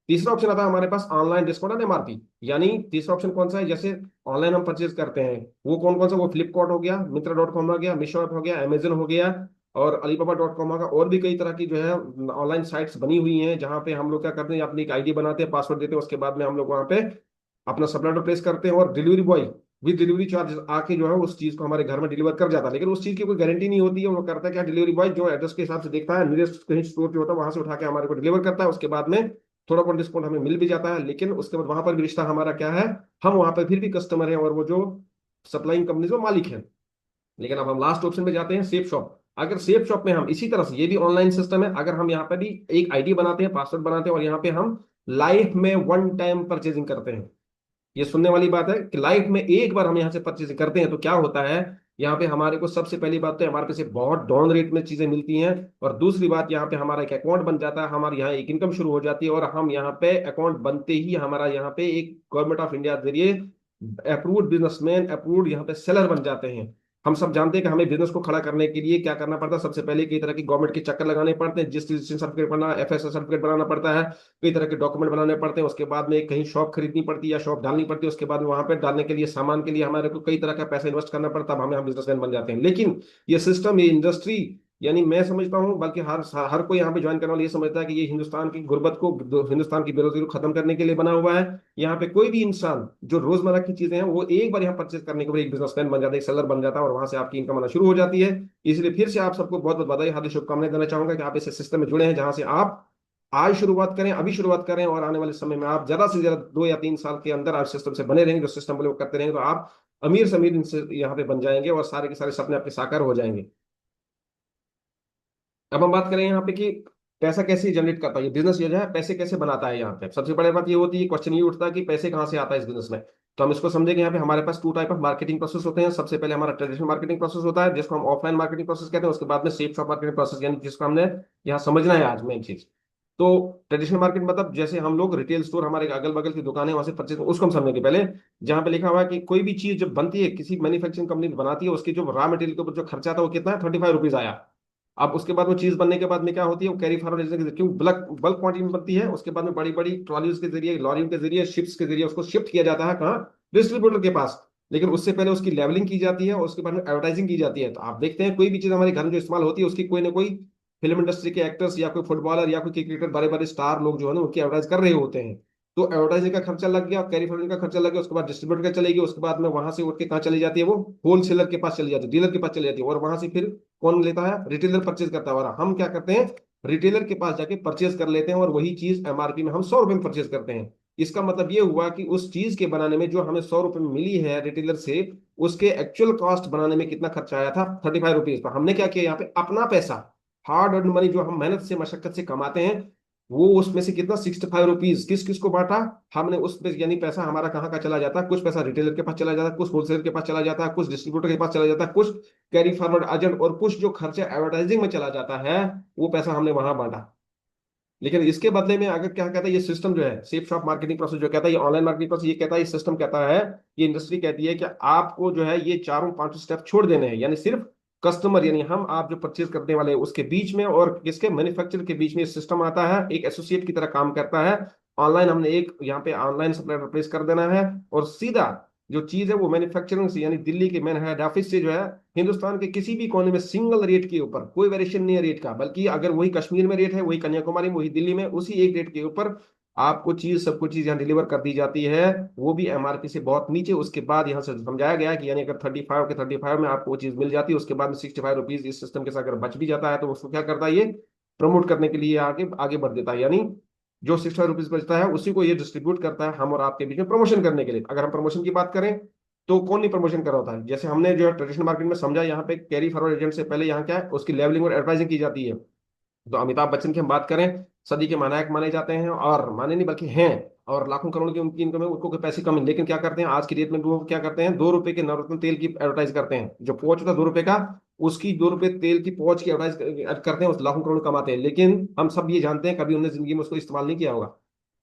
तीसरा ऑप्शन आता है हमारे पास ऑनलाइन डिस्काउंट ऑन एमआरपी, यानी तीसरा ऑप्शन कौन सा है, जैसे ऑनलाइन हम परचेज करते हैं, वो कौन कौन सा, वो फ्लिपकार्ट हो गया, मिंत्रा.com हो गया, मीशो ऐप हो गया, अमेजन हो गया, और alibaba.com का और भी कई तरह की जो है ऑनलाइन साइट्स बनी हुई हैं, जहां पे हम लोग क्या करते हैं, अपनी एक आईडी बनाते हैं, पासवर्ड देते हैं, उसके बाद में हम लोग वहां पे अपना सप्लायर प्लेस करते हैं, और delivery boy with delivery charge आके जो है उस चीज को हमारे घर में डिलीवर कर जाता है। लेकिन उस चीज की कोई गारंटी नहीं होती है। वो करता है क्या, डिलीवरी बॉय जो एड्रेस के हिसाब से देखता है, नियरेस्ट कहीं स्टोर जो होता है वहां से उठा के हमारे को डिलीवर करता है। उसके बाद में थोड़ा बहुत डिस्काउंट हमें मिल भी जाता है, लेकिन उसके बाद वहां पर भी रिश्ता हमारा क्या है, हम वहां पर फिर भी कस्टमर है और वो जो सप्लाइंग कंपनी जो मालिक है। लेकिन अब हम लास्ट ऑप्शन में जाते हैं, सेफ शॉप। अगर सेफ शॉप में हम इसी तरह से, ये भी ऑनलाइन सिस्टम है, अगर हम यहाँ पे भी एक आईडी बनाते हैं, पासवर्ड बनाते हैं, और यहाँ पे हम लाइफ में वन टाइम परचेजिंग करते हैं। ये सुनने वाली बात है कि लाइफ में एक बार हम यहाँ से परचेज करते हैं तो क्या होता है, यहाँ पे हमारे को सबसे पहली बात तो हमारे पास बहुत डाउन रेट में चीजें मिलती हैं, और दूसरी बात यहाँ पे हमारा एक अकाउंट बन जाता है, हमारे यहाँ एक इनकम शुरू हो जाती है, और हम यहाँ पे अकाउंट बनते ही हमारा यहाँ पे एक गवर्नमेंट ऑफ इंडिया के जरिए अप्रूव्ड बिजनेसमैन, अप्रूव्ड यहाँ पे सेलर बन जाते हैं। हम सब जानते हैं कि हमें बिजनेस को खड़ा करने के लिए क्या करना पड़ता है। सबसे पहले कई तरह की गवर्नमेंट के चक्कर लगाने पड़ते हैं, रजिस्ट्रेशन सर्टिफिकेट बनना, एफएसएस सर्टिफिकेट बनाना पड़ता है, कई तरह के डॉक्यूमेंट बनाने पड़ते हैं। उसके बाद में कहीं शॉप खरीदनी पड़ती है या शॉप डालनी पड़ती है, उसके बाद में वहां पे डालने के लिए सामान के लिए हमारे को कई तरह का पैसा इन्वेस्ट करना पड़ता है, अब हम बिजनेसमैन बन जाते हैं। लेकिन ये सिस्टम, ये इंडस्ट्री, यानी मैं समझता हूँ, बल्कि हर हर कोई यहाँ पे ज्वाइन करने वाला ये समझता है कि ये हिंदुस्तान की गुर्बत को, हिंदुस्तान की बेरोजगारी को खत्म करने के लिए बना हुआ है। यहाँ पे कोई भी इंसान जो रोजमर्रा की चीजें हैं वो एक बार यहाँ परचेज करने के बाद एक बिजनेसमैन बन जाता है, एक सेलर बन जाता है, और वहां से आपकी इनकम आना शुरू हो जाती है। इसलिए फिर से आप सबको बहुत बहुत बधाई, हार्दिक शुभकामनाएं देना चाहूंगा कि आप इस सिस्टम में जुड़े हैं, जहां से आप आज शुरुआत करें, अभी शुरुआत करें, और आने वाले समय में आप ज्यादा से ज्यादा 2 या 3 साल के अंदर आप सिस्टम से बने रहेंगे, जो सिस्टम को करते रहेंगे, तो आप अमीर से अमीर इनसे यहाँ पे बन जाएंगे, और सारे के सारे सपने आपके साकार हो जाएंगे। अब हम बात करें यहाँ पे कि पैसा कैसे जनरेट करता है ये बिजनेस, ये जो है पैसे कैसे बनाता है। यहाँ पे सबसे बड़ी बात ये होती है, क्वेश्चन ये उठता है कि पैसे कहाँ से आता है इस बिजनेस में। तो हम इसको समझेंगे, यहाँ पे हमारे पास 2 टाइप ऑफ मार्केटिंग प्रोसेस होते हैं। सबसे पहले हमारा ट्रेडिशनल मार्केटिंग प्रोसेस होता है, जिसको हम ऑफलाइन मार्केटिंग प्रोसेस कहते हैं। उसके बाद में सेफ शॉप मार्केटिंग प्रोसेस, यानी जिसको हमने यहाँ समझना है आज मेन चीज। तो ट्रेडिशनल मार्केट मतलब जैसे हम लोग रिटेल स्टोर, हमारे अगल बगल की दुकानें, वहां से परचेज, उसको हम समझेंगे पहले। जहां पे लिखा हुआ है कि कोई भी चीज जब बनती है, किसी मैन्युफैक्चरिंग कंपनी बनाती है, उसकी जो रॉ मटेरियल के ऊपर जो खर्चा था वो कितना है, 35 रुपीज आया। अब उसके बाद वो चीज बनने के बाद में क्या होती है, वो कैरी फॉरवर्ड, क्यों बल्क बल्क क्वांटिटी में बनती है। उसके बाद में बड़ी बड़ी ट्रॉलीज के जरिए, लॉरियों के जरिए, शिप्स के जरिए उसको शिफ्ट किया जाता है, कहाँ, डिस्ट्रीब्यूटर के पास। लेकिन उससे पहले उसकी लेवलिंग की जाती है, और उसके बाद में एडवर्टाइजिंग की जाती है। तो आप देखते हैं कोई भी चीज हमारे घर में जो इस्तेमाल होती है, उसकी कोई ना कोई फिल्म इंडस्ट्री के एक्टर्स या कोई फुटबॉलर या कोई क्रिकेटर, बड़े बड़े स्टार लोग जो है ना, उनकी एडवर्टाइज कर रहे होते हैं। तो एडवर्टाइजिंग का खर्चा लग गया, कैरी फॉरवर्डिंग का खर्चा लग गया, उसके बाद डिस्ट्रीब्यूटर का चलेगी, उसके बाद में वहां से उठ के कहाँ चली जाती है, वो होलसेलर के पास चली जाती है, डीलर के पास चली जाती है, और वहां से फिर कौन लेता है, रिटेलर परचेज करता है। और हम क्या करते हैं, रिटेलर के पास जाके परचेज कर लेते हैं, और वही चीज एमआरपी में हम 100 रुपए में परचेज करते हैं। इसका मतलब ये हुआ कि उस चीज के बनाने में जो हमें 100 रुपए में मिली है रिटेलर से, उसके एक्चुअल कॉस्ट बनाने में कितना खर्चा आया था, 35 रुपीज। तो हमने क्या किया, यहाँ पे अपना पैसा, हार्ड अर्न मनी, जो हम मेहनत से मशक्कत से कमाते हैं, वो उसमें से कितना, 65 रुपीज किस किस को बांटा हमने उसमें। यानी पैसा हमारा कहाँ का चला जाता है, कुछ पैसा रिटेलर के पास चला जाता है, कुछ होलसेलर के पास चला जाता है, कुछ डिस्ट्रीब्यूटर के पास चला जाता है, कुछ कैरी फॉरवर्ड एजेंट, और कुछ जो खर्चा एडवर्टाइजिंग में चला जाता है, वो पैसा हमने वहां बांटा। लेकिन इसके बदले में अगर क्या कहता है ये सिस्टम, जो है सेफ शॉप मार्केटिंग प्रोसेस जो कहता है, ये ऑनलाइन मार्केटिंग प्रोसेस, ये कहता है, ये सिस्टम कहता है, ये इंडस्ट्री कहती है कि आपको जो है ये चारों पांचों स्टेप छोड़ देने हैं। यानी सिर्फ कस्टमर, यानी हम आप जो परचेज करने वाले हैं उसके बीच में, और किसके, मैन्युफैक्चर के बीच में ये सिस्टम आता है, एक एसोसिएट की तरह काम करता है। ऑनलाइन हमने एक यहाँ पे ऑनलाइन सप्लायर रिप्लेस कर देना है, और सीधा जो चीज है वो मैन्युफैक्चरिंग से, यानी दिल्ली के मेन हेड ऑफिस से जो है, हिंदुस्तान के किसी भी कोने में सिंगल रेट के ऊपर, कोई वेरिएशन नहीं है रेट का, बल्कि अगर वही कश्मीर में रेट है, वही कन्याकुमारी में, वही दिल्ली में, उसी एक रेट के ऊपर आपको चीज, सब कुछ चीज यहाँ डिलीवर कर दी जाती है, वो भी एमआरपी से बहुत नीचे। उसके बाद यहाँ से समझाया गया है कि यानी अगर 35 में आपको वो चीज मिल जाती है, उसके बाद में 65 रुपीज इस सिस्टम के साथ अगर बच भी जाता है, तो उसको क्या करता है, ये प्रमोट करने के लिए आगे आगे बढ़ देता है। यानी जो 65 रुपीज बचता है उसी को ये डिस्ट्रीब्यूट करता है हम और आपके बीच में प्रमोशन करने के लिए। अगर हम प्रमोशन की बात करें, तो कौन नहीं प्रमोशन कर रहा होता है। जैसे हमने जो है ट्रेडिशनल मार्केट में समझा, यहाँ पे कैरी फॉरवर्ड एजेंट से पहले यहाँ क्या है, उसकी लेवलिंग और एडवर्टाइजिंग की जाती है। तो अमिताभ बच्चन की हम बात करें, सदी के महानायक माने जाते हैं, और माने नहीं बल्कि हैं, और लाखों करोड़ की उनकी इनकम है, उनको कोई पैसे कम नहीं। लेकिन क्या करते हैं आज की डेट में, वो क्या करते हैं, 2 रुपए के नवरत्न तेल की एडवर्टाइज करते हैं, जो पहुंच होता है 2 रुपए का, उसकी 2 रुपए तेल की पहुंच की एडवर्टाइज करते हैं, उस लाखों करोड़ कमाते हैं। लेकिन हम सब ये जानते हैं, कभी उन्होंने जिंदगी में उसको इस्तेमाल नहीं किया होगा।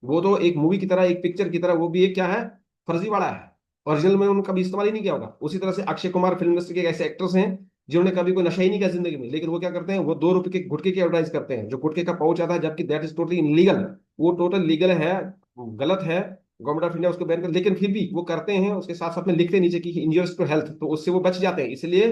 वो तो एक मूवी की तरह, एक पिक्चर की तरह, वो भी एक क्या है, फर्जीवाड़ा है, ओरिजिनल में उन्होंने कभी इस्तेमाल ही नहीं किया होगा। उसी तरह से अक्षय कुमार फिल्म इंडस्ट्री के ऐसे एक्टर्स हैं जिन्होंने कभी कोई नशा ही नहीं किया जिंदगी में, लेकिन वो क्या करते हैं, वो 2 रुपए के गुटखे की एडवर्टाइज करते हैं, जो गुटखे का पाउच आता है, जबकि दैट इज टोटली इनलीगल। वो टोटल लीगल है, गलत है, गवर्नमेंट ऑफ इंडिया उसको बैन कर, लेकिन फिर भी वो करते हैं। उसके साथ साथ में लिखते हैं नीचे कि इंजurious टू हेल्थ, तो उससे वो बच जाते हैं। इसलिए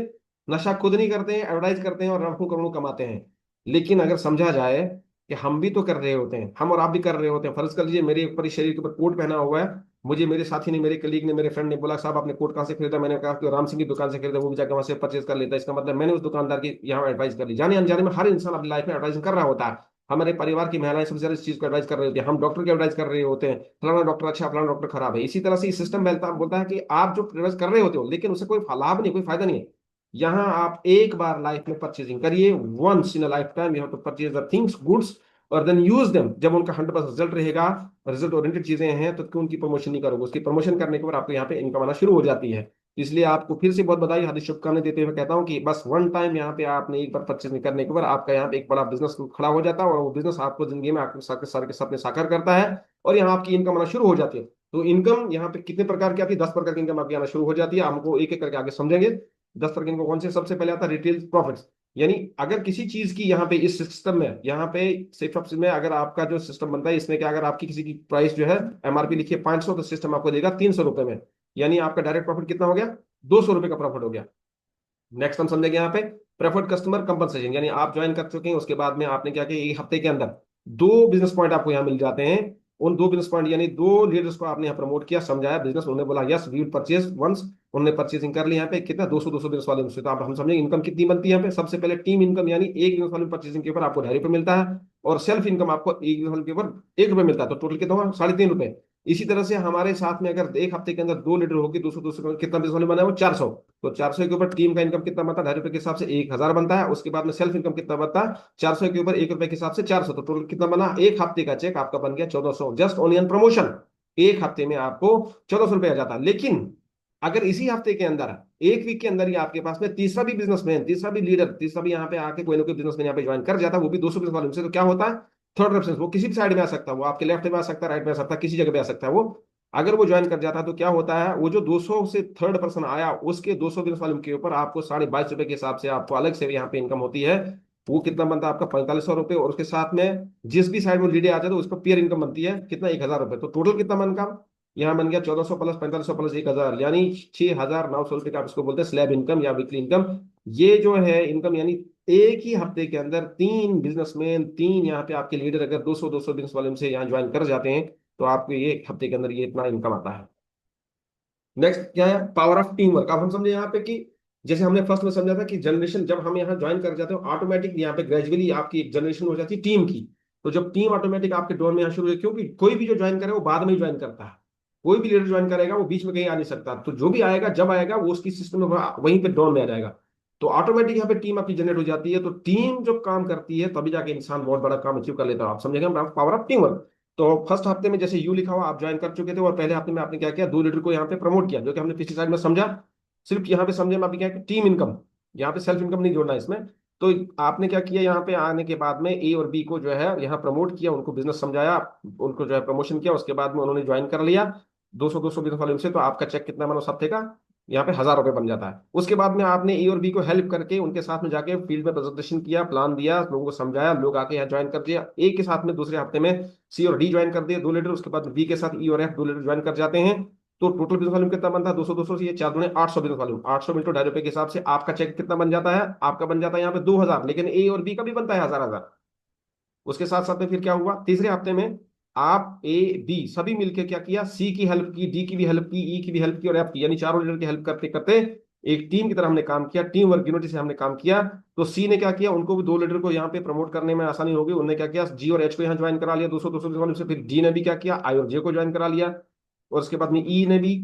नशा खुद नहीं करते हैं, एडवर्टाइज करते हैं और लाखों करोड़ों कमाते हैं। लेकिन अगर समझा जाए कि हम भी तो कर रहे होते हैं, हम और आप भी कर रहे होते हैं। फर्ज कर लीजिए मेरे ऊपर शरीर के ऊपर कोट पहना हुआ है, मुझे मेरे साथी ने, मेरे कलीग ने, मेरे फ्रेंड ने बोला साहब आपने कोट कहाँ से खरीदा, मैंने कहा कि राम सिंह की दुकान से खरीदा, वो भी जाकर वहां से परचेज कर लेता है। इसका मतलब मैंने उस दुकानदार की यहाँ एडवाइस कर ली। जाने अनजाने में हर इंसान अपनी लाइफ में एडवाइस कर रहा होता है। हमारे परिवार की महिलाएं सबसे ज्यादा इस चीज को एडवाइस कर रही होती है, हम डॉक्टर की एडवाइस कर रहे होते हैं, फलाना डॉक्टर अच्छा, फलाना डॉक्टर खराब है। इसी तरह से सिस्टम बोलता है कि आप जो एडवाइस कर रहे होते हो लेकिन उससे कोई लाभ नहीं, कोई फायदा नहीं है। यहाँ आप एक बार लाइफ में परचेजिंग करिए, once in a lifetime you have to purchase the things goods, और देन यूज देम। जब उनका 100% रिजल्ट रहेगा, रिजल्ट ओरिएंटेड चीजें हैं, तो क्यों उनकी प्रमोशन नहीं करोगे? उसकी प्रमोशन करने के बाद आपको यहाँ पे इनकम आना शुरू हो जाती है। इसलिए आपको फिर से बहुत बधाई, हार्दिक शुभकामनाएं देते हुए कहता हूँ कि बस वन टाइम यहाँ पे आपने एक बार परचेज करने के बाद आपका यहाँ पे एक बड़ा बिजनेस खड़ा हो जाता है, और वो बिजनेस आपको जिंदगी में आपके सारे के सपने साकार करता है, और यहाँ आपकी इनकम आना शुरू हो जाती है। तो इनकम यहाँ पे कितने प्रकार की आती है? 10 प्रकार की इनकम आपकी आना शुरू हो जाती है। हमको एक एक करके आगे समझेंगे। 10 प्रकार की इनकम कौन से? सबसे पहले आता है रिटेल प्रॉफिट्स। यानी अगर किसी चीज की यहाँ पे इस सिस्टम में, यहाँ पे सेफ में अगर आपका जो सिस्टम बनता है इसमें क्या, अगर आपकी किसी की प्राइस जो है एमआरपी लिखी है 500, तो सिस्टम आपको देगा 300 रुपए में। यानी आपका डायरेक्ट प्रॉफिट कितना हो गया? 200 रुपए का प्रॉफिट हो गया। नेक्स्ट हम समझेंगे यहाँ पे प्रेफर्ड कस्टमर कंपनसेशन। यानी आप ज्वाइन कर चुके हैं, उसके बाद में आपने क्या किया, एक हफ्ते के अंदर 2 बिजनेस पॉइंट आपको यहाँ मिल जाते हैं। उन 2 बिजनेस पॉइंट यानी 2 लीडर्स को आपने यहाँ प्रमोट किया, समझाया बिजनेस, उन्होंने बोला yes we will purchase once, उन्होंने परचेसिंग कर ली। यहाँ पे कितना? 200 बिजनेस वाले से। तो आप हम समझेंगे इनकम कितनी बनती है यहाँ पे। सबसे पहले टीम इनकम, यानी एक बिजनेस वाले परचेसिंग के ऊपर आपको 2.5 रुपये मिलता है, और सेल्फ इनकम आपको एक बिजनेस वाले के ऊपर 1 रुपये मिलता है, तो टोटल कितना हुआ? 3.5 रुपये। इसी तरह से हमारे साथ में अगर एक हफ्ते के अंदर 2 लीडर होगी, 200 कितना बिजनेस वाले बना है? वो 400। तो 400 के ऊपर टीम का इनकम कितना बनता है? 2.5 रुपये के हिसाब से 1,000 बनता है। उसके बाद में सेल्फ इनकम कितना बनता है? 400 के ऊपर 1 रुपए के हिसाब से 400। तो टोटल कितना बना? एक हफ्ते का चेक आपका बन गया 1400, जस्ट ओनली ऑन प्रमोशन। एक हफ्ते में आपको 1400 रुपये आ जाता है। लेकिन अगर इसी हफ्ते के अंदर, एक वीक के अंदर ही आपके पास में तीसरा भी बिजनेसमैन, तीसरा भी लीडर, तीसरा भी यहाँ पे आके कोई ना कोई बिजनेसमैन यहाँ पे ज्वाइन कर जाता है, वो भी 200 बिजनेस वालों से, तो क्या होता है? Third reference. वो किसी भी साइड में आ सकता है, वो आपके लेफ्ट में आ सकता है, राइट में आ सकता है, किसी जगह पे आ सकता है वो। अगर वो ज्वाइन कर जाता है तो क्या होता है, वो जो 200 से थर्ड पर्सन आया उसके 200 बिजनेस वालों के ऊपर आपको 22.5 रुपए के हिसाब से आपको अलग से यहाँ पे इनकम होती है। वो कितना बनता है आपका? 4500 रुपये। और उसके साथ में जिस भी साइड में लीडे आ जाए तो उस पर पेयर इनकम बनती है कितना? 1,000 रुपये। तो टोटल कितना बनता? यहाँ बन गया 1400 प्लस 4500 प्लस 1,000, यानी 6,900 रुपये का आप इसको बोलते हैं स्लैब इनकम या वीकली इनकम। ये जो है इनकम, यानी एक ही हफ्ते के अंदर 3 बिजनेसमैन, 3 यहाँ पे आपके लीडर अगर 200 200 बिजनेस वाले से यहाँ ज्वाइन कर जाते हैं, तो आपको ये एक हफ्ते के अंदर ये इतना इनकम आता है। नेक्स्ट क्या है? Power of team work. अब हम समझे यहाँ पे कि जैसे हमने फर्स्ट में समझा था कि जनरेशन जब हम यहाँ ज्वाइन कर जाते हो, ऑटोमेटिक यहाँ पे ग्रेजुअली आपकी एक जनरेशन हो जाती है टीम की। तो जब टीम ऑटोमेटिक आपके डोर में यहाँ शुरू है, क्योंकि कोई भी जो ज्वाइन करे वो बाद में ही ज्वाइन करता है, कोई भी लीडर ज्वाइन करेगा वो बीच में कहीं आ नहीं सकता। तो जो भी आएगा जब आएगा वो उसकी सिस्टम में वहीं पे डोर में आ जाएगा। तो ऑटोमेटिक यहाँ पे टीम आपकी जनरेट हो जाती है। तो टीम जब काम करती है तभी जाके इंसान बहुत बड़ा काम अचीव कर लेता है। आप समझेंगे पावर ऑफ टीम वर्क। तो फर्स्ट हफ्ते में जैसे यू लिखा हुआ आप ज्वाइन कर चुके थे, और पहले हफ्ते में आपने क्या किया? 2 लीडर को यहाँ पे प्रमोट किया, जो कि हमने पिछली साइड में समझा। सिर्फ यहाँ पे समझे में आपने क्या किया? Team income. यहाँ पे सेल्फ इनकम नहीं जोड़ना है इसमें। तो आपने क्या किया? यहाँ पे आने के बाद में ए और बी को जो है यहाँ प्रमोट किया, उनको बिजनेस समझाया, उनको जो है प्रमोशन किया। उसके बाद में उन्होंने ज्वाइन कर लिया 200 बिजनेस वाले से। तो आपका चेक कितना बना उस हफ्ते का? यहाँ पे 1,000 रुपये बन जाता है। उसके बाद में आपने ए और बी को हेल्प करके उनके साथ में जाके फील्ड में प्रेजेंटेशन किया, प्लान दिया, लोगों को समझाया, लोग आके यहाँ ज्वाइन कर दिया। ए के साथ में दूसरे हफ्ते में सी और डी ज्वाइन कर दिए 2 लीडर। उसके बाद बी के साथ ई और एफ 2 लीडर ज्वाइन कर जाते हैं। तो टोटल बिजनेस वॉल्यूम कितना बनता है? 200 200 से ये 4 दूने 800 बिजनेस वॉल्यूम, 800 × 2.5 रुपए के हिसाब से आपका चेक कितना बन जाता है? आपका बन जाता है यहाँ पे 2,000। लेकिन ए और बी का भी बनता है 1,000 1,000। उसके साथ साथ में फिर क्या हुआ? तीसरे हफ्ते में आप ए बी सभी मिलकर क्या किया? सी की हेल्प की, डी की भी हेल्प की, ई की भी हेल्प की, और एफ की, यानी चारों लीडर की हेल्प करते करते एक टीम की तरह हमने काम किया, टीम वर्क यूनिटी से हमने काम किया। तो सी ने क्या किया? उनको भी 2 लीडर को यहाँ पे प्रमोट करने में आसानी होगी। उन्होंने क्या किया? जी और एच को यहाँ ज्वाइन करा लिया 200 200 से। फिर डी ने भी क्या किया? आई और जे को ज्वाइन करा लिया। और उसके बाद में ई ने भी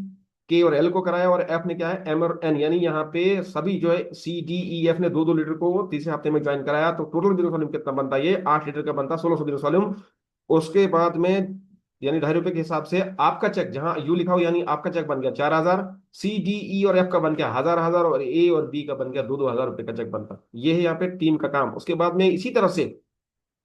के और एल को कराया, और एफ ने क्या है? एम और एन, यानी यहाँ पे सभी जो है सी डी ई एफ ने 2 2 लीडर को तीसरे हफ्ते में ज्वाइन कराया। तो टोटल बिजनेस वॉल्यूम कितना बनता है? ये 8 लीटर का बनता है, 1600 बिजनेस वॉल्यूम। उसके बाद में यानी 2.5 रुपए के हिसाब से आपका चेक जहां यू लिखा हो, यानी आपका चेक बन गया 4,000। सी डी ई और एफ का बन गया 1,000 1,000, और ए और बी का बन गया 2-2 हज़ार रुपए का चेक बनता। ये है यहाँ पे टीम का काम। उसके बाद में इसी तरह से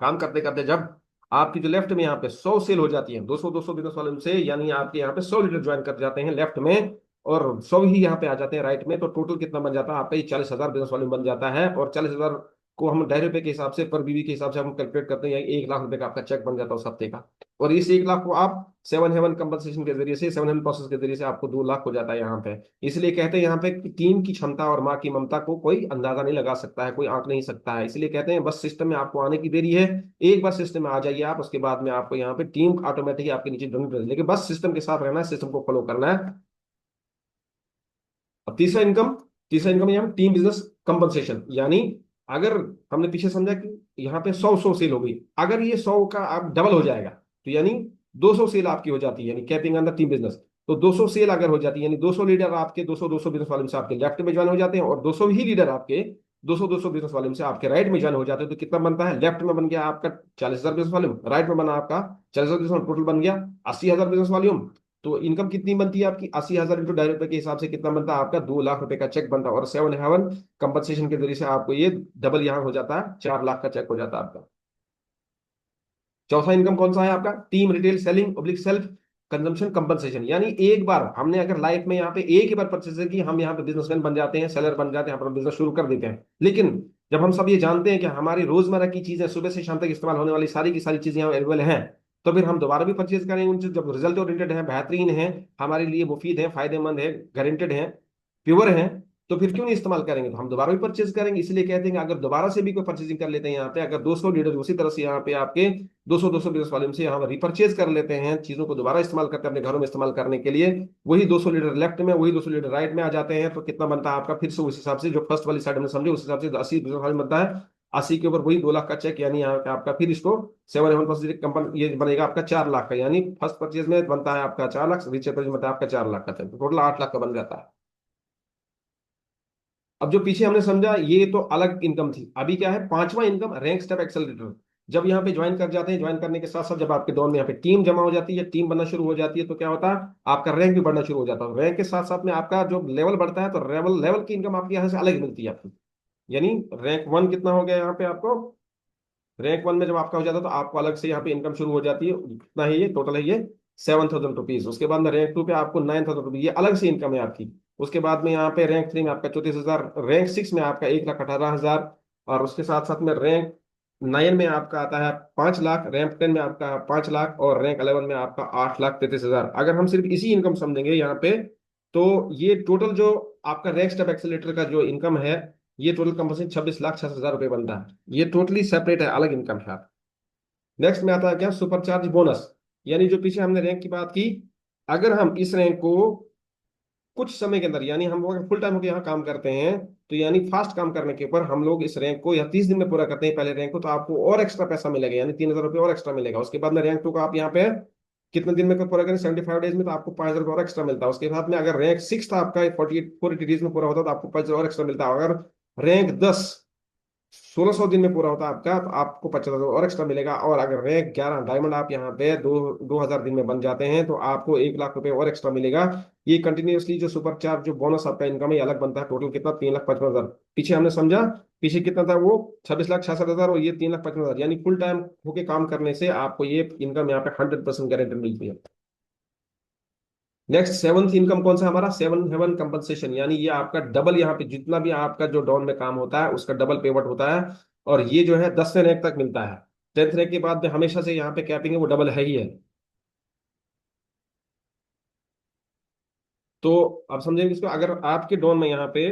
काम करते करते जब आपकी जो लेफ्ट में यहाँ पे 100 सेल हो जाती है 200 200 बिजनेस वाले से, यानी आपके यहाँ पे 100 लीडर ज्वाइन कर जाते हैं लेफ्ट में, और 100 ही यहाँ पे आ जाते हैं राइट में, तो टोटल कितना बन जाता है आपका? ये 40,000 बिजनेस वाले बन जाता है। और 40,000 को हम ₹2.5 के हिसाब से, पर बीवी के हिसाब से हम कैलकुलेट करते हैं, 1 लाख रुपए का आपका चेक बन जाता है उस हफ्ते का। और इस 1 लाख को आप सेवन हेवन कंपनसेशन के जरिए से, सेवन हेवन प्रोसेस के जरिए से आपको 2 लाख हो जाता है यहाँ पे। इसलिए कहते हैं यहाँ पे कि टीम की क्षमता और माँ की ममता को कोई अंदाजा नहीं लगा सकता है, कोई आंक नहीं सकता है। इसलिए कहते हैं बस सिस्टम में आपको आने की देरी है। एक बार सिस्टम में आ जाइए आप, उसके बाद में आपको यहाँ पे टीम ऑटोमेटिक आपके नीचे ढूंढ रही है, लेकिन बस सिस्टम के साथ रहना है, सिस्टम को फॉलो करना है। अब तीसरा इनकम यहाँ टीम बिजनेस कंपनसेशन, यानी अगर हमने पीछे समझा कि यहाँ पे 100 सेल हो गई, अगर ये 100 का आप डबल हो जाएगा तो यानी 200 सेल आपकी हो जाती है, यानी कैपिंग अंदर टीम बिजनेस। तो 200 सेल अगर हो जाती है, यानी 200 लीडर आपके 200 बिजनेस वाले में से आपके लेफ्ट में ज्वाइन हो जाते हैं, और 200 ही लीडर आपके 200 बिजनेस वाले में से आपके राइट में ज्वाइन हो जाते हैं, तो कितना बनता है? लेफ्ट में बन गया आपका 40,000 बिजनेस वॉल्यूम, राइट में बना आपका 40,000 बिजनेस, टोटल बन गया 80,000 बिजनेस वॉल्यूम। तो इनकम कितनी बनती है आपकी? 80,000 इंटू ₹2.5 के हिसाब से कितना बनता है आपका? 2 लाख रुपए का चेक बनता है, और सेवन हेवन कंपनसेशन के जरिए से आपको ये डबल यहाँ हो जाता है, 4 लाख का चेक हो जाता है आपका। चौथा इनकम कौन सा है आपका? Team retail selling oblique self consumption compensation, यानी एक बार हमने अगर लाइफ में यहाँ पे एक ही बार परचेज की, हम यहाँ पे बिजनेसमैन बन जाते हैं, सेलर बन जाते हैं, अपना बिजनेस शुरू कर देते हैं। लेकिन जब हम सब ये जानते हैं कि हमारी रोजमर्रा की चीजें, सुबह से शाम तक इस्तेमाल होने वाली सारी की सारी चीजें यहाँ अवेलेबल हैं, तो फिर हम दोबारा भी परचेज करेंगे उनसे, जब रिजल्ट ओरिएंटेड है, बेहतरीन है, हमारे लिए मुफीद है, फायदेमंद है, गारंटेड है, प्योर है, तो फिर क्यों नहीं इस्तेमाल करेंगे? तो हम दोबारा भी परचेज करेंगे। इसलिए कहते हैं कि अगर दोबारा से भी कोई परचेजिंग कर लेते हैं यहाँ पे, अगर 200 लीडर उसी तरह से यहाँ पे आपके 200 बिजनेस वाले से यहाँ रिपर्चेज कर लेते हैं, चीजों को दोबारा इस्तेमाल करते हैं अपने घरों में इस्तेमाल करने के लिए, वही 200 लीटर लेफ्ट में, वही 200 लीटर राइट में आ जाते हैं, तो कितना बनता है आपका? फिर से उस हिसाब से जो फर्स्ट वाली साइड में समझे उस हिसाब से 80 बिजनेस वाले बनता है, 80 के ऊपर वही 2 लाख का चेक, यानी यहाँ पे आपका फिर इसको सेवन एवन परसेंट कंपनी ये बनेगा आपका 4 लाख का, यानी फर्स्ट परचेज में बनता है आपका 4 लाख, रिचर परचेज बनता है आपका 4 लाख का चेक, टोटल 8 लाख का बन जाता है। अब जो पीछे हमने समझा ये तो अलग इनकम थी, अभी क्या है? पांचवा इनकम, रैंक स्टेप एक्सेलरेटर। जब यहाँ पे ज्वाइन कर जाते हैं, ज्वाइन करने के साथ साथ जब आपके दौर में यहाँ पे टीम जमा हो जाती है, टीम बनना शुरू हो जाती है, तो क्या होता है? आपका रैंक भी बढ़ना शुरू हो जाता है। रैंक के साथ साथ में आपका जो लेवल बढ़ता है, तो लेवल लेवल की इनकम आपके यहाँ से अलग मिलती है आपको। यानी रैंक 1 कितना हो गया यहाँ पे आपको? रैंक 1 में जब आपका हो जाता है तो आपको अलग से यहाँ पे इनकम शुरू हो जाती है। कितना है ये? टोटल है ये 7,000 रुपीज। उसके बाद में रैंक 2 पे आपको 9,000 रुपीज, ये अलग से इनकम है आपकी। उसके बाद में यहाँ पे रैंक 3 में आपका 34,000, रैंक 6 में आपका 1,18,000, और उसके साथ साथ में रैंक 9 में आपका आता है 5 लाख, रैंक 10 में आपका 5 लाख, और रैंक 11 में आपका 8,33,000। अगर हम सिर्फ इसी इनकम समझेंगे यहाँ पे, तो ये टोटल जो आपका रैंक स्टेप एक्सेलेटर का जो इनकम है, ये टोटल कंपल्सरी 26,60,000 रुपये बनता है। ये टोटली सेपरेट है, अलग इनकम है। नेक्स्ट में आता है क्या? सुपर चार्ज बोनस, यानी जो पीछे हमने रैंक की बात की, अगर हम इस रैंक को कुछ समय के अंदर, यानी हम लोग फुल टाइम होकर यहाँ काम करते हैं, तो यानी फास्ट काम करने के ऊपर हम लोग इस रैंक को या 30 दिन में पूरा करते हैं पहले रैंक को, तो आपको और एक्स्ट्रा पैसा मिलेगा, यानी 3,000 रुपये और एक्स्ट्रा मिलेगा। उसके बाद में रैंक 2 का आप यहाँ पे कितने दिन में पूरा करें? 75 डेज में, तो आपको 5,000 रुपये और एक्स्ट्रा मिलता है। उसके बाद में अगर रैंक 6 था आपका 480 डेज में पूरा होता, तो आपको 5,000 और एक्स्ट्रा मिलता है। अगर रैंक 10 1600 दिन में पूरा होता है आपका, तो आपको 50,000 और एक्स्ट्रा मिलेगा। और अगर रैंक 11 डायमंड आप यहाँ पे 2,000 दिन में बन जाते हैं, तो आपको 1 लाख रुपए और एक्स्ट्रा मिलेगा। ये कंटिन्यूअसली जो सुपर चार्ज जो बोनस आपका इनकम है, ये अलग बनता है। टोटल कितना? 3,55,000। पीछे हमने समझा, पीछे कितना था वो? 26,66,000, और ये 3,55,000, यानी फुल टाइम होके काम करने से आपको ये इनकम यहाँ पे 100% गारंटी मिलती है। नेक्स्ट सेवंथ इनकम कौन सा हमारा? सेवन हेवन कंपनसेशन, यानी ये आपका डबल, यहाँ पे जितना भी आपका जो डॉन में काम होता है उसका डबल पेमेंट होता है। और ये जो है 10वें रैंक तक मिलता है। 10th रैंक के बाद में हमेशा से यहाँ पे कैपिंग है वो डबल है ही है। तो अब समझेंगे इसको, अगर आपके डॉन में यहाँ पे,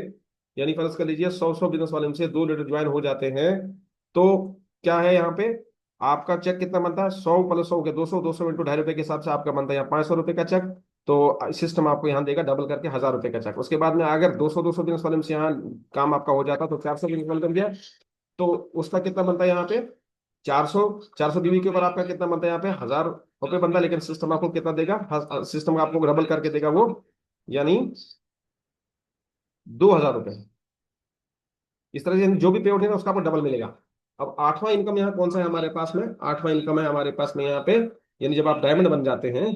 यानी फर्ज कर लीजिए 100 बिजनेस वाले में से 2 लीडर ज्वाइन हो जाते हैं, तो क्या है यहाँ पे? आपका चेक कितना बनता है? 100 + 100 के 200, 200 इंटू ₹2.5 के हिसाब से आपका बनता है यहाँ ₹500 का चेक। तो सिस्टम आपको यहाँ देगा डबल करके ₹1,000 का चेक। उसके बाद में अगर 200 बिजनेस वाले में से यहाँ काम आपका हो जाता तो 400 बिजनेस वाले बन गया, तो उसका कितना बनता है यहाँ पे? 400, 400 बीवी के ऊपर आपका कितना बनता है यहाँ पे? ₹1,000 बनता है। लेकिन सिस्टम आपको कितना देगा? सिस्टम आपको डबल करके देगा वो, यानी ₹2,000। इस तरह से जो भी पे आउट है ना उसका आपको डबल मिलेगा। अब आठवां इनकम यहाँ कौन सा है हमारे पास में? आठवां इनकम है हमारे पास में यहाँ पे, यानी जब आप डायमंड बन जाते हैं,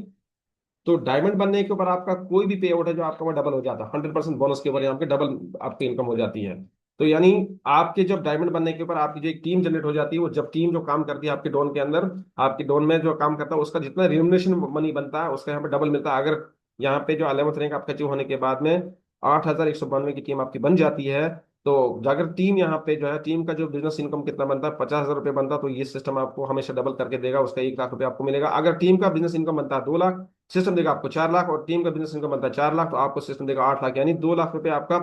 तो डायमंड बनने के ऊपर आपका कोई भी पे आउट है जो आपका वो डबल हो जाता है, 100% बोनस के ऊपर यहाँ पे डबल आपकी इनकम हो जाती है। तो यानी आपके जब डायमंड बनने के ऊपर आपकी जो एक टीम जनरेट हो जाती है, वो जब टीम जो काम करती है आपके डोन के अंदर, आपके डोन में जो काम करता है उसका जितना रिम्यूनरेशन मनी बनता है उसका यहाँ पे डबल मिलता है। अगर यहाँ पे जो 11th रैंक आपका अचीव होने के बाद में 8,192 की टीम आपकी बन जाती है, तो अगर टीम यहाँ पे जो है, टीम का जो बिजनेस इनकम कितना बनता है, 50,000 रुपये बनता, तो ये सिस्टम आपको हमेशा डबल करके देगा, उसका 1 लाख रुपये आपको मिलेगा। अगर टीम का बिजनेस इनकम बनता है 2 लाख, सिस्टम देगा आपको 4 लाख, और टीम का बिजनेस इनकम बनता है 4 लाख, तो आपको सिस्टम देगा 8 लाख, यानी 2 लाख रुपये आपका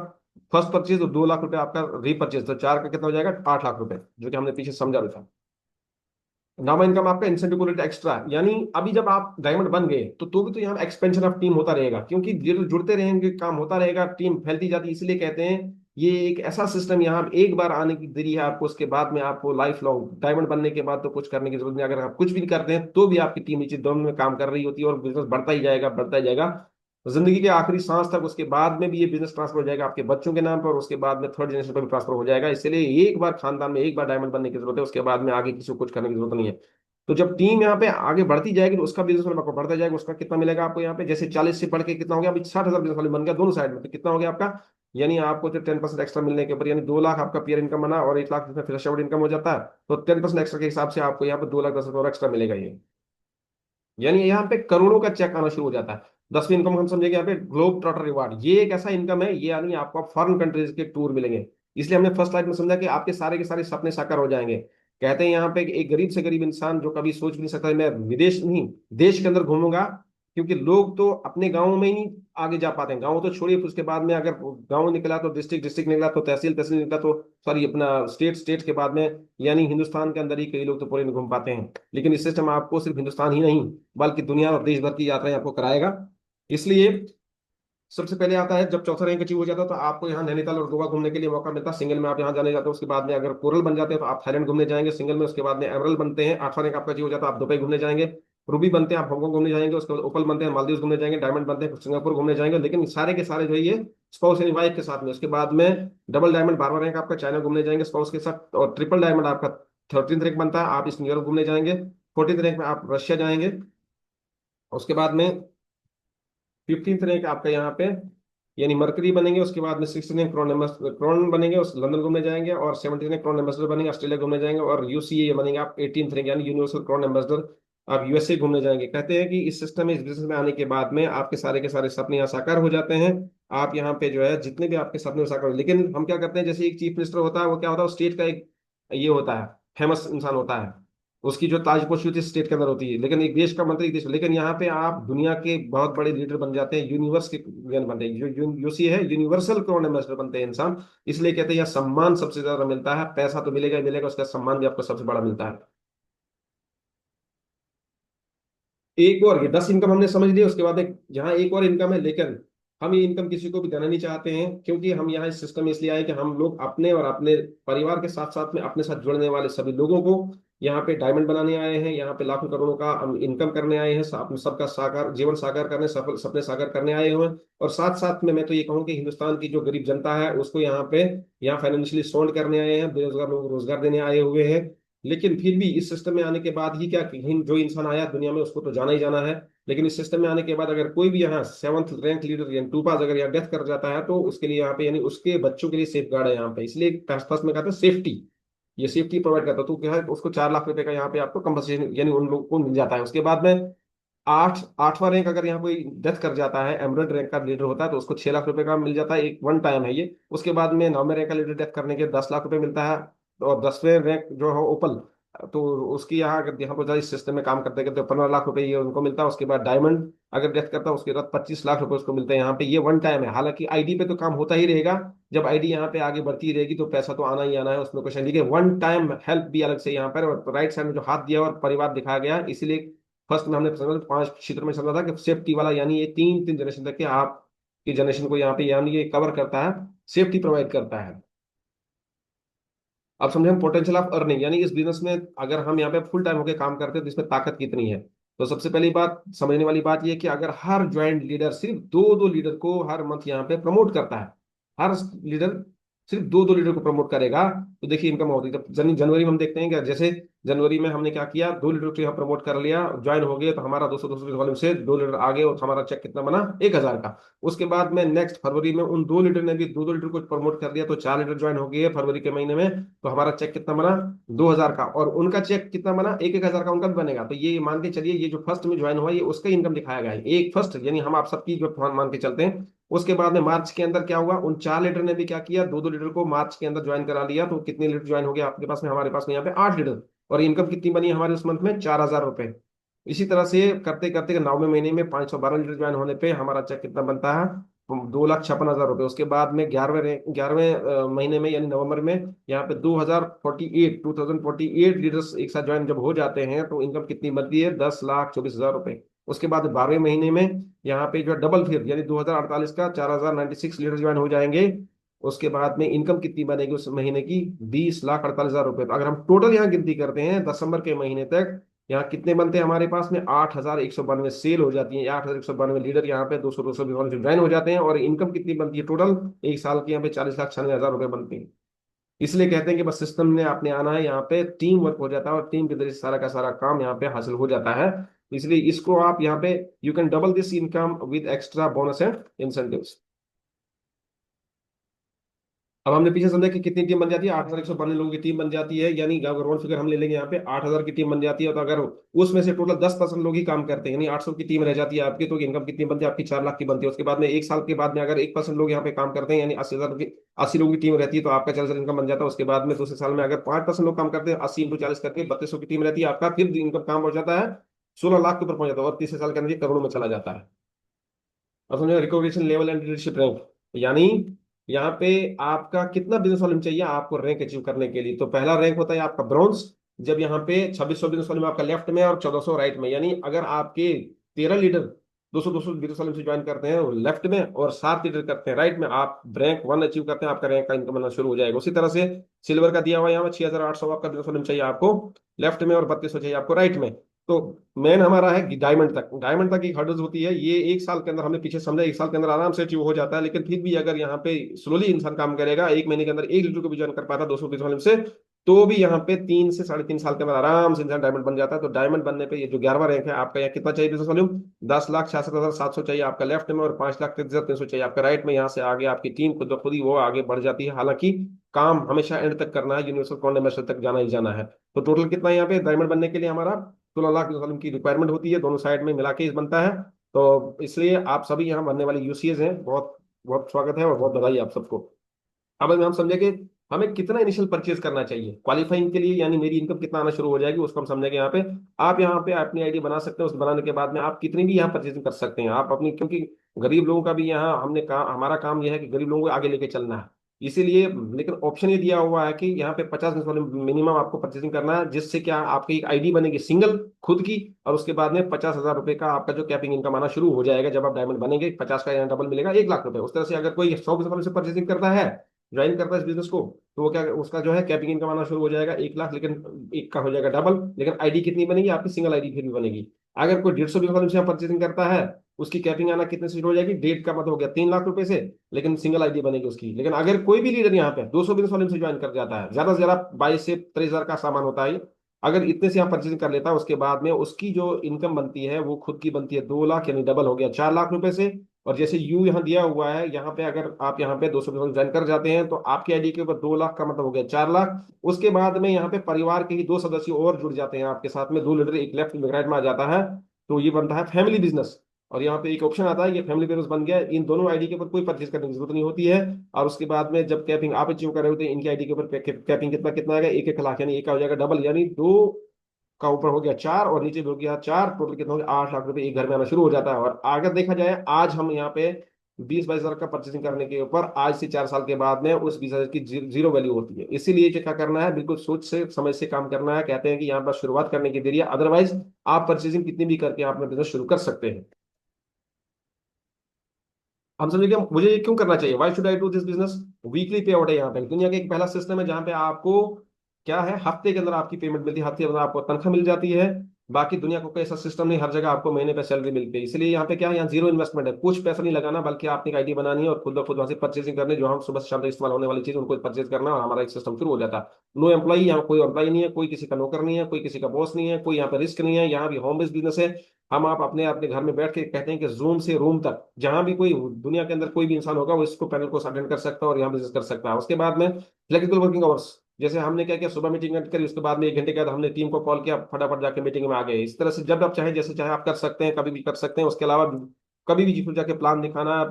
फर्स्ट परचेज और 2 लाख रुपये आपका रीपरचेज, तो चार का कितना हो जाएगा, 8 लाख रुपये, जो कि हमने पीछे समझा भी था। नामा इनकम आपका इंसेंटिव को एक्स्ट्रा, यानी अभी जब आप डायमंड बन गए तो भी तो यहाँ एक्सपेंशन ऑफ टीम होता रहेगा, क्योंकि जुड़ते रहेंगे, काम होता रहेगा, टीम फैलती जाती है। इसलिए कहते हैं ये एक ऐसा सिस्टम, यहाँ एक बार आने की देरी है आपको, उसके बाद में आपको लाइफ लॉन्ग डायमंड बनने के बाद तो कुछ करने की जरूरत नहीं। अगर आप कुछ भी नहीं करते हैं तो भी आपकी टीम नीचे दम में काम कर रही होती है, और बिजनेस बढ़ता ही जाएगा, बढ़ता ही जाएगा जिंदगी के आखिरी सांस तक। उसके बाद में भी ये बिजनेस ट्रांसफर हो जाएगा आपके बच्चों के नाम पर, और उसके बाद में थर्ड जनरेशन पर भी ट्रांसफर हो जाएगा। इसलिए एक बार खानदान में एक बार डायमंड बनने की जरूरत है, उसके बाद में आगे किसी को कुछ करने की जरूरत नहीं है। तो जब टीम यहाँ पे आगे बढ़ती जाएगी तो उसका बिजनेस वाला आपको बढ़ता जाएगा, उसका कितना मिलेगा आपको यहाँ पे, जैसे 40 से बढ़ के कितना हो गया, अभी 60,000 बिजनेस वाले बन गया दोनों साइड में, तो कितना हो गया आपका, यानी आपको जो 10% एक्स्ट्रा मिलने के ऊपर, यानी 2 लाख आपका पीयर इनकम बना, और 1 लाख जिसमें फ्रेश आउट इनकम हो जाता है, तो 10% एक्स्ट्रा के हिसाब से आपको यहाँ पे 2,10,000 और एक्स्ट्रा मिलेगा ये। यानी यहाँ पे करोड़ों का चेक आना शुरू हो जाता है। 10वीं इनकम हम समझेंगे यहाँ पे ग्लोब ट्रॉटर रिवार्ड, ये एक ऐसा इनकम है, ये यानी आपको फॉरेन कंट्रीज के टूर मिलेंगे। इसलिए हमने फर्स्ट लाइफ में समझा कि आपके सारे के सारे सपने साकार हो जाएंगे। कहते हैं यहाँ पे कि एक गरीब से गरीब इंसान जो कभी सोच भी नहीं सकता मैं विदेश नहीं, देश के अंदर घूमूंगा, क्योंकि लोग तो अपने गाँव में ही नहीं आगे जा पाते हैं। गाँव तो छोड़िए, फिर उसके बाद में अगर गाँव निकला तो डिस्ट्रिक्ट, डिस्ट्रिक्ट निकला तो तहसील, तहसील निकला तो सॉरी अपना स्टेट, स्टेट के बाद में यानी हिंदुस्तान के अंदर ही कई लोग तो पूरे नहीं घूम पाते हैं। लेकिन इस सिस्टम आपको सिर्फ हिंदुस्तान ही नहीं बल्कि दुनिया और देश भर की यात्राएं आपको कराएगा। इसलिए सबसे पहले आता है जब चौथा रैंक अचीव हो जाता है तो आपको यहाँ नैनीताल और गोवा घूमने के लिए मौका मिलता है, सिंगल में आप यहाँ जाने जाते हो। उसके बाद में अगर कोरल बन जाते हैं तो आप थाईलैंड घूमने जाएंगे सिंगल में। उसके बाद में एमरल बनते हैं, 8वां रैंक आपका अचीव हो जाता है, आप दुबई घूमने जाएंगे। रूबी बनते हैं, आप हांगकांग घूमने जाएंगे। उसके बाद ओपल बनते हैं, मालदीव घूमने जाएंगे। डायमंड बनते हैं, सिंगापुर घूमने जाएंगे। लेकिन सारे के सारे जो है ये स्पाउस यानी वाइफ के साथ में। उसके बाद में डबल डायमंड 12वां रैंक आपका चाइना घूमने जाएंगे स्पाउस के साथ, और ट्रिपल डायमंड आपका 13th रैंक बनता है, आप इस यूरोप घूमने जाएंगे। 14th रैंक में आप रशिया जाएंगे। उसके बाद में 15th रैंक आपका यहाँ पे यानी मरकरी बनेंगे। उसके बाद में 16th रैंक क्रोन बनेंगे, उस लंदन घूमने जाएंगे। और 17th रैंक क्रोन एम्बेसडर बनेंगे, ऑस्ट्रेलिया घूमने जाएंगे। और यूसीए बनेंगे आप 18th रैंक यानी यूनिवर्सल क्रोन एम्बेसडर, आप यूएसए घूमने जाएंगे। कहते हैं कि इस सिस्टम में, इस बिजनेस में आने के बाद में आपके सारे के सारे सपने यहाँ साकार हो जाते हैं। आप यहाँ पे जो है जितने भी आपके सपने साकार हो, लेकिन हम क्या करते हैं, जैसे एक चीफ मिनिस्टर होता है, वो क्या होता है, स्टेट का एक ये होता है, फेमस इंसान होता है, उसकी जो ताजपोशी होती है स्टेट के अंदर होती है। लेकिन एक देश का मंत्री एक देश, लेकिन यहाँ पे आप दुनिया के बहुत बड़े लीडर बन जाते हैं, यूनिवर्स के ज्ञान बनते हैं। जो यूसी है यूनिवर्सल क्राउन एम्बेसडर बनते हैं इंसान। इसलिए कहते हैं यह सम्मान सबसे ज्यादा मिलता है, पैसा तो मिलेगा ही मिलेगा, उसका सम्मान भी आपको सबसे बड़ा मिलता है। एक और, ये 10 इनकम हमने समझ ली। उसके बाद एक यहाँ एक और इनकम है, लेकिन हम ये इनकम किसी को भी देना नहीं चाहते हैं, क्योंकि हम यहाँ इस सिस्टम में इसलिए आए कि हम लोग अपने और अपने परिवार के साथ साथ में अपने साथ जुड़ने वाले सभी लोगों को यहाँ पे डायमंड बनाने आए हैं, यहाँ पे लाखों करोड़ों का हम इनकम करने आए हैं, अपने सबका साकार जीवन साकार करने, सफल सपने साकार करने आए हुए हैं। और साथ साथ में मैं तो ये कहूँ कि हिंदुस्तान की जो गरीब जनता है उसको यहाँ पे यहाँ फाइनेंशियली सॉल्व करने आए हैं, बेरोजगार लोगों को रोजगार देने आए हुए हैं। लेकिन फिर भी इस सिस्टम में आने के बाद ही क्या, जो इंसान आया दुनिया में उसको तो जाना ही जाना है। लेकिन इस सिस्टम में आने के बाद अगर कोई भी यहाँ 7th रैंक लीडर यानी टूपाज अगर यहाँ डेथ कर जाता है तो उसके लिए यहाँ पे यानी उसके बच्चों के लिए सेफ गार्ड है यहाँ पे। इसलिए फर्स्ट में कहते हैं सेफ्टी, ये सेफ्टी प्रोवाइड करता है। तो क्या है, उसको 4 लाख रुपए का यहाँ पे आपको कंपनसेशन यानी उन लोगों को मिल जाता है। उसके बाद में 8वां रैंक अगर यहाँ कोई डेथ कर जाता है, एमरल्ड रैंक का लीडर होता है, तो उसको 6 लाख रुपए का मिल जाता है, एक वन टाइम है ये। उसके बाद में 9वें रैंक का लीडर डेथ करने के 10 लाख रुपए मिलता है। और 10वें रैंक जो है ओपल, तो उसकी यहाँ अगर यहाँ पर इस सिस्टम में काम करते करते 15 लाख रुपए ये उनको मिलता है। उसके बाद डायमंड अगर डेथ करता है उसके बाद 25 लाख रुपए उसको मिलते हैं यहाँ पे, ये वन टाइम है। हालांकि आईडी पे तो काम होता ही रहेगा, जब आईडी यहाँ पे आगे बढ़ती रहेगी तो पैसा तो आना ही आना है, उसमें क्वेश्चन। देखिए वन टाइम हेल्प भी अलग से यहाँ पर, और राइट साइड में जो हाथ दिया और परिवार दिखाया गया, इसीलिए फर्स्ट में हमने समझा 5 क्षेत्र में समझा था कि सेफ्टी वाला, यानी ये तीन तीन जनरेशन तक के आपकी जनरेशन को यहाँ पे यानी ये कवर करता है, सेफ्टी प्रोवाइड करता है। अब समझे हम पोटेंशियल ऑफ अर्निंग, यानी इस बिजनेस में अगर हम यहाँ पे फुल टाइम होकर काम करते हैं तो इसमें ताकत कितनी है। तो सबसे पहली बात समझने वाली बात ये है कि अगर हर ज्वाइंट लीडर सिर्फ दो दो लीडर को हर मंथ यहाँ पे प्रमोट करता है, हर लीडर सिर्फ दो दो लीडर को प्रमोट करेगा, तो देखिए इनकम होती है। तो जनवरी में हम देखते हैं कि जैसे जनवरी में हमने क्या किया, 2 लीडर को यहाँ प्रमोट कर लिया, ज्वाइन हो गए, तो हमारा 200 वॉल्यूम से 2 लीडर आगे और हमारा चेक कितना बना, 1,000 का। उसके बाद में नेक्स्ट फरवरी में उन 2 लीडर ने भी 2 लीडर को प्रमोट कर दिया, तो 4 लीडर ज्वाइन हो गए फरवरी के महीने में, तो हमारा चेक कितना बना, 2,000 का। और उनका चेक कितना बना, 1,000 का उनका भी बनेगा। तो ये मान के चलिए ये जो फर्स्ट में ज्वाइन हुआ ये उसका इनकम दिखाया गया है, एक फर्स्ट यानी हम आप सबकी जो मान के चलते हैं उसके बाद में मार्च के अंदर क्या हुआ, उन 4 लीडर ने भी क्या किया, दो दो लीडर को मार्च के अंदर ज्वाइन करा लिया। तो कितने लीडर ज्वाइन हो गए आपके पास में, हमारे पास में यहाँ पे 8 लीडर। और इनकम कितनी बनी हमारे उस मंथ में, 4,000 रुपए। इसी तरह से करते करते 9वें महीने में 512 लीटर ज्वाइन होने पे हमारा चेक कितना बनता है, 2,56,000 रुपए। उसके बाद में 11वें महीने में यानी नवंबर में यहाँ पे 2048 लीडर्स एक साथ ज्वाइन जब हो जाते हैं तो इनकम कितनी बनती है, 10,24,000 रुपए। उसके बाद 12वें महीने में यहाँ पे जो डबल फिर यानी 2048 का 4,096 लीडर ज्वाइन हो जाएंगे। उसके बाद में इनकम कितनी बनेगी उस महीने की, 20,48,000 रुपए। तो अगर हम टोटल यहाँ गिनती करते हैं दिसंबर के महीने तक, यहाँ कितने बनते हैं हमारे पास में, 8,192 सेल हो जाती है, 8,192 लीडर यहाँ पे 200 ज्वाइन हो जाते हैं। और इनकम कितनी बनती है टोटल एक साल की, यहाँ पे 40,96,000 रुपए बनती है। इसलिए कहते हैं कि बस सिस्टम ने आपने आना है, यहाँ पे टीम वर्क हो जाता है और टीम के जरिए सारा का सारा काम यहाँ पे हासिल हो जाता है। इसलिए इसको आप यहाँ पे you can double this income with extra bonus and incentives. अब हमने पीछे समझा कि कितनी टीम बन जाती है, 8,192 लोगों की टीम बन जाती है, यानी अगर राउंड फिगर हम ले लेंगे यहाँ पे 8,000 की टीम बन जाती है। तो अगर उसमें से टोटल 10% लोग ही काम करते हैं यानी 800 की टीम रह जाती है आपकी, तो इनकम कितनी बनती है आपकी, 4 लाख की बनती है। उसके बाद में एक साल के बाद में अगर 1% लोग यहाँ पे काम करते हैं यानी 80,000 की, 80 लोगों की टीम रहती है, तो आपका 40,000 इनकम बन जाता है। उसके बाद में दूसरे साल में अगर 5% लोग काम करते हैं, 80 × 40 करके 3200 की टीम रहती है, आपका फिर इनकम काम हो जाता है 16 लाख के ऊपर पहुंच जाता है और तीसरे साल के अंदर ये करोड़ों में चला जाता है। और समझो recognition level and leadership rank, यानी यहाँ पे आपका कितना बिजनेस वॉल्यूम चाहिए आपको रैंक अचीव करने के लिए। तो पहला रैंक होता है आपका ब्रॉन्ज, जब यहाँ पे 2600 बिजनेस वॉल्यूम आपका लेफ्ट में और 1400 राइट में। यानी अगर आपके 13 लीडर 200 बिजनेस वॉल्यूम से ज्वाइन करते हैं लेफ्ट में और 7 लीडर करते हैं राइट में, आप रैंक 1 अचीव करते हैं, आपका रैंक का इनकम बनना शुरू हो जाएगा। उसी तरह से सिल्वर का दिया हुआ है यहाँ पे 6,800 आपका बिजनेस वॉल्यूम चाहिए आपको लेफ्ट में और 3200 चाहिए आपको राइट में। तो मेन हमारा है डायमंड तक। डायमंड तक की हर्डल्स होती है, ये एक साल के अंदर हमने पीछे समझा, एक साल के अंदर आराम से अचीव हो जाता है। लेकिन फिर भी अगर यहाँ पे स्लोली इंसान काम करेगा, एक महीने के अंदर 1 लीटर को भी ज्वाइन कर पाता 200 वाले से, तो भी यहाँ पे 3 से 3.5 साल के अंदर आराम से इंसान डायमंड बन जाता है। तो डायमंड बनने पे ये जो 11वां रैंक है आपका, यहाँ कितना चाहिए बिजनेस वॉल्यूम, 10,66,700 चाहिए आपका लेफ्ट में और 5,33,300 चाहिए आपका राइट में। यहाँ से आगे आपकी टीम खुद ब खुद ही वो आगे बढ़ जाती है। हालांकि काम हमेशा एंड तक करना है, यूनिवर्सल कॉन्डेमेशन तक जाना ही जाना है। तो टोटल कितना है यहाँ पे डायमंड बनने के लिए हमारा, 16 लाख की रिक्वायरमेंट होती है, दोनों साइड में मिला के बनता है। तो इसलिए आप सभी यहाँ बनने वाले यूसीएस हैं, बहुत बहुत स्वागत है और बहुत बधाई आप सबको। अब हम समझे कि हमें कितना इनिशियल परचेज करना चाहिए क्वालिफाइंग के लिए, यानी मेरी इनकम कितना आना शुरू हो जाएगी उसको हम समझेंगे यहाँ पे। आप यहाँ पे अपनी आईडी बना सकते हैं, उस बनाने के बाद में आप कितनी भी यहाँ परचेजिंग कर सकते हैं आप अपनी, क्योंकि गरीब लोगों का भी यहाँ हमने काम, हमारा काम यह है कि गरीब लोगों को आगे लेके चलना है। इसीलिए लेकिन ऑप्शन ये दिया हुआ है कि यहाँ पे 50 वाले मिनिमम आपको परचेसिंग करना है, जिससे क्या आपकी एक आईडी बनेगी सिंगल खुद की। और उसके बाद में 50,000 रुपए का आपका जो कैपिंग इनकम आना शुरू हो जाएगा जब आप डायमंड बनेंगे, 50 का यहाँ डबल मिलेगा 1 लाख रुपए। उस तरह से अगर कोई 100 से परचेसिंग करता है, ज्वाइन करता है इस बिजनेस को, तो वो क्या उसका जो है कैपिंग इनकम आना शुरू हो जाएगा 1 लाख, लेकिन एक का हो जाएगा डबल। लेकिन आईडी कितनी बनेगी आपकी, सिंगल आईडी फिर भी बनेगी। अगर कोई 150 बिजनेस से परचेसिंग करता है, उसकी कैपिंग आना कितने से शुरू हो जाएगी, डेट का मतलब हो गया 3 लाख रुपए से, लेकिन सिंगल आईडी बनेगी उसकी। लेकिन अगर कोई भी लीडर यहाँ पे 200 बिजनेस वाले से ज्वाइन कर जाता है, ज्यादा से ज्यादा 22 से 23 हजार का सामान होता है, अगर इतने से यहाँ परचेसिंग कर लेता है, उसके बाद में उसकी जो इनकम बनती है वो खुद की बनती है 2 लाख, यानी डबल हो गया 4 लाख रुपए से। और जैसे यू यहाँ दिया हुआ है, यहाँ पे अगर आप यहाँ पे 200 ज्वाइन कर जाते हैं तो आपकी आईडी के ऊपर 2 लाख का मतलब हो गया 4 लाख। उसके बाद में यहाँ पे परिवार के ही 2 सदस्य और जुड़ जाते हैं आपके साथ में, 2 लीडर एक लेफ्ट में राइट में आ जाता है, तो ये बनता है फैमिली बिजनेस। और यहाँ पे एक ऑप्शन आता है, ये फैमिली बिजनेस बन गया, इन दोनों आईडी के ऊपर कोई परचेज करने की जरूरत नहीं होती है। और उसके बाद में जब कैपिंग आप अचीव कर रहे होते हैं, इनकी आईडी के ऊपर कैपिंग कितना कितना आएगा, 1-1 लाख, यानी एक का हो जाएगा डबल, यानी 2 का ऊपर हो गया 4 और नीचे भी हो गया 4, टोटल कितना हो गया 8 लाख रुपए एक घर में आना शुरू हो जाता है। और अगर देखा जाए आज हम यहाँ पे 20-22 हजार का परचेसिंग करने के ऊपर आज से 4 साल के बाद में उस 20 हजार की जीरो वैल्यू होती है। इसीलिए क्या करना है, बिल्कुल सोच से समझ से काम करना है। कहते हैं कि यहाँ पर शुरुआत करने की देरी है, अदरवाइज आप परचेसिंग कितनी भी करके आप अपना बिजनेस शुरू कर सकते हैं। हम समझे कि मुझे ये क्यों करना चाहिए, why should I do this business. Weekly पे आउट है यहाँ पे, दुनिया का एक पहला सिस्टम है जहाँ पे आपको क्या है, हफ्ते के अंदर आपकी पेमेंट मिलती है, हफ्ते के अंदर आपको तनख्वाह मिल जाती है। बाकी दुनिया को कोई ऐसा सिस्टम नहीं, हर जगह आपको महीने पे सैलरी मिलती है। इसलिए यहाँ पे क्या है, यहाँ जीरो इन्वेस्टमेंट है, कुछ पैसा नहीं लगाना, बल्कि आपने एक आईडी बनानी है और खुद ब खुद वहां से परचेसिंग करनी है, जो हम सुबह से शाम तक इस्तेमाल होने वाली चीज उनको परचेज करना है और हमारा एक सिस्टम शुरू हो जाता है। नो एम्प्लॉई, यहाँ कोई एम्प्लॉई नहीं है, कोई किसी का नौकर नहीं है, कोई किसी का बॉस नहीं है, कोई यहाँ पे रिस्क नहीं है, यहाँ भी होम बेस्ड बिजनेस है। हम आप अपने अपने घर में बैठ के कहते हैं कि जूम से रूम तक जहां भी कोई दुनिया के अंदर कोई भी इंसान होगा वो इसको पैनल को अटेंड कर सकता है और यहाँ बिजनेस कर सकता है। उसके बाद में फ्लेक्सिबल वर्किंग आवर्स, जैसे हमने क्या किया, सुबह मीटिंग अटेंड करी, उसके बाद में 1 घंटे के बाद हमने टीम को कॉल किया, फटाफट जाके मीटिंग में आ गए। इस तरह से जब आप चाहे जैसे चाहे आप कर सकते हैं, कभी भी कर सकते हैं। उसके अलावा कभी भी जिसको जाके प्लान दिखाना है,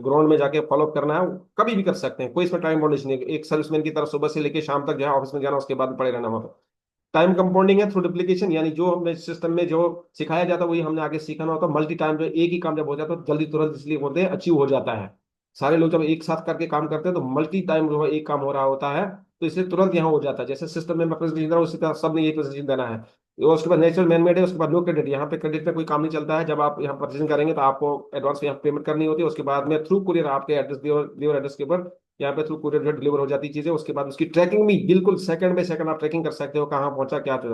ग्राउंड में जाके फॉलो करना है, कभी भी कर सकते हैं, कोई इसमें टाइम बाउंडेशन नहीं है। एक सर्विसमैन की तरफ सुबह से लेकर शाम तक जहाँ ऑफिस में जाना, उसके बाद पड़े रहना वहाँ। टाइम कंपाउंडिंग है थ्रू डुप्लीकेशन, यानी जो हमने सिस्टम में जो सिखाया जाता है वही हमने आगे सीखना होता है। मल्टी टाइम, जो एक ही काम जब हो जाता है तो जल्दी तुरंत इसलिए बोलते हैं अचीव हो जाता है। सारे लोग जब एक साथ करके काम करते हैं तो मल्टी टाइम जो है एक काम हो रहा होता है, तो इसलिए तुरंत यहाँ हो जाता है। जैसे सिस्टम में मैं प्रेजेंटेशन दे रहा हूँ, उसी तरह सबने ये प्रेजेंटेशन देना है। और उसके बाद नेचुरल मैन मेड है, उसके बाद नो क्रेडिट। यहाँ पे क्रेडिट में कोई काम नहीं चलता है। जब आप यहाँ परचेजिंग करेंगे तो आपको एडवांस में यहाँ पेमेंट करनी होती है, उसके बाद में थ्रू कुरियर आपके एड्रेस दियो एड्रेस के ऊपर यहाँ पे थ्रू कुरियर डिलीवर हो जाती है चीजें। उसके बाद उसकी ट्रैकिंग भी बिल्कुल सेकंड बाय सेकंड आप ट्रैकिंग कर सकते हो, कहाँ पहुंचा क्या चीज़।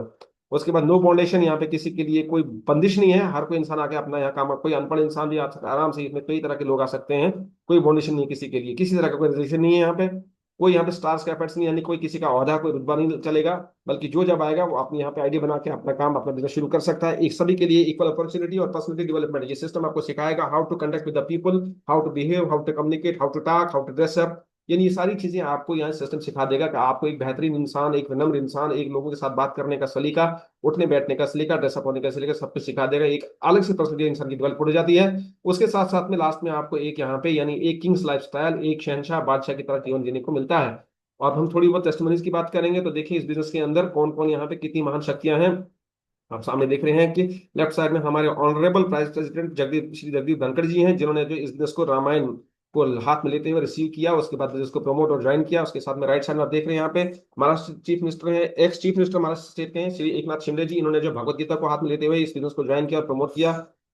उसके बाद नो फाउंडेशन, यहाँ पे किसी के लिए कोई बंदिश नहीं है, हर कोई इंसान आके अपना यहाँ काम, कोई अनपढ़ इंसान भी आ सकता है आराम से, इसमें कई तरह के लोग आ सकते हैं। कोई फाउंडेशन नहीं है किसी के लिए, किसी तरह का कोई रिजर्वेशन नहीं है यहाँ पे। कोई यहाँ पे स्टार्स का एफर्ट्स नहीं, यानी कोई किसी का औहदा कोई रुतबा नहीं चलेगा, बल्कि जो जब आएगा वो अपनी यहाँ पे आईडी बना के अपना काम अपना बिजनेस शुरू कर सकता है। एक सभी के लिए इक्वल अपॉर्चुनिटी और पर्सनलिटी डेवलपमेंट, ये सिस्टम आपको सिखाएगा how to conduct with the people, how to behave, how to communicate, how to talk, how to dress up. यानी ये सारी चीजें आपको यहाँ सिस्टम सिखा देगा कि आपको एक बेहतरीन इंसान, एक विनम्र इंसान, एक लोगों के साथ बात करने का सलीका, उठने बैठने का सलीका, ड्रेसअप होने का सलीका, सब कुछ सिखा देगा। एक अलग से पर्सनलिटी इंसान की डेवलप हो जाती है। उसके साथ साथ में लास्ट में आपको एक यहाँ पे यानी एक किंग्स लाइफस्टाइल, एक शहंशाह बादशाह की तरह जीवन जीने को मिलता है। और हम थोड़ी बहुत टेस्टिमनीज की बात करेंगे तो देखिए इस बिजनेस के अंदर कौन कौन यहाँ पे कितनी महान शक्तियां हैं। आप सामने देख रहे हैं कि लेफ्ट साइड में हमारे honourable vice president Jagdeep Shri Jagdeep Dhankhar ji हैं, जिन्होंने जो इस बिजनेस को रामायण को हाथ में लेते हुए रिसीव किया, उसके बाद बिजनेस को प्रमोट और ज्वाइन किया। उसके साथ में राइट साइड में आप देख रहे हैं यहाँ पे महाराष्ट्र चीफ मिनिस्टर हैं, ex chief minister Maharashtra state के हैं श्री एकनाथ शिंदे जी, इन्होंने जो भगवत गीता को हाथ में लेते हुए इस बिजनेस को ज्वाइन किया और प्रमोट किया।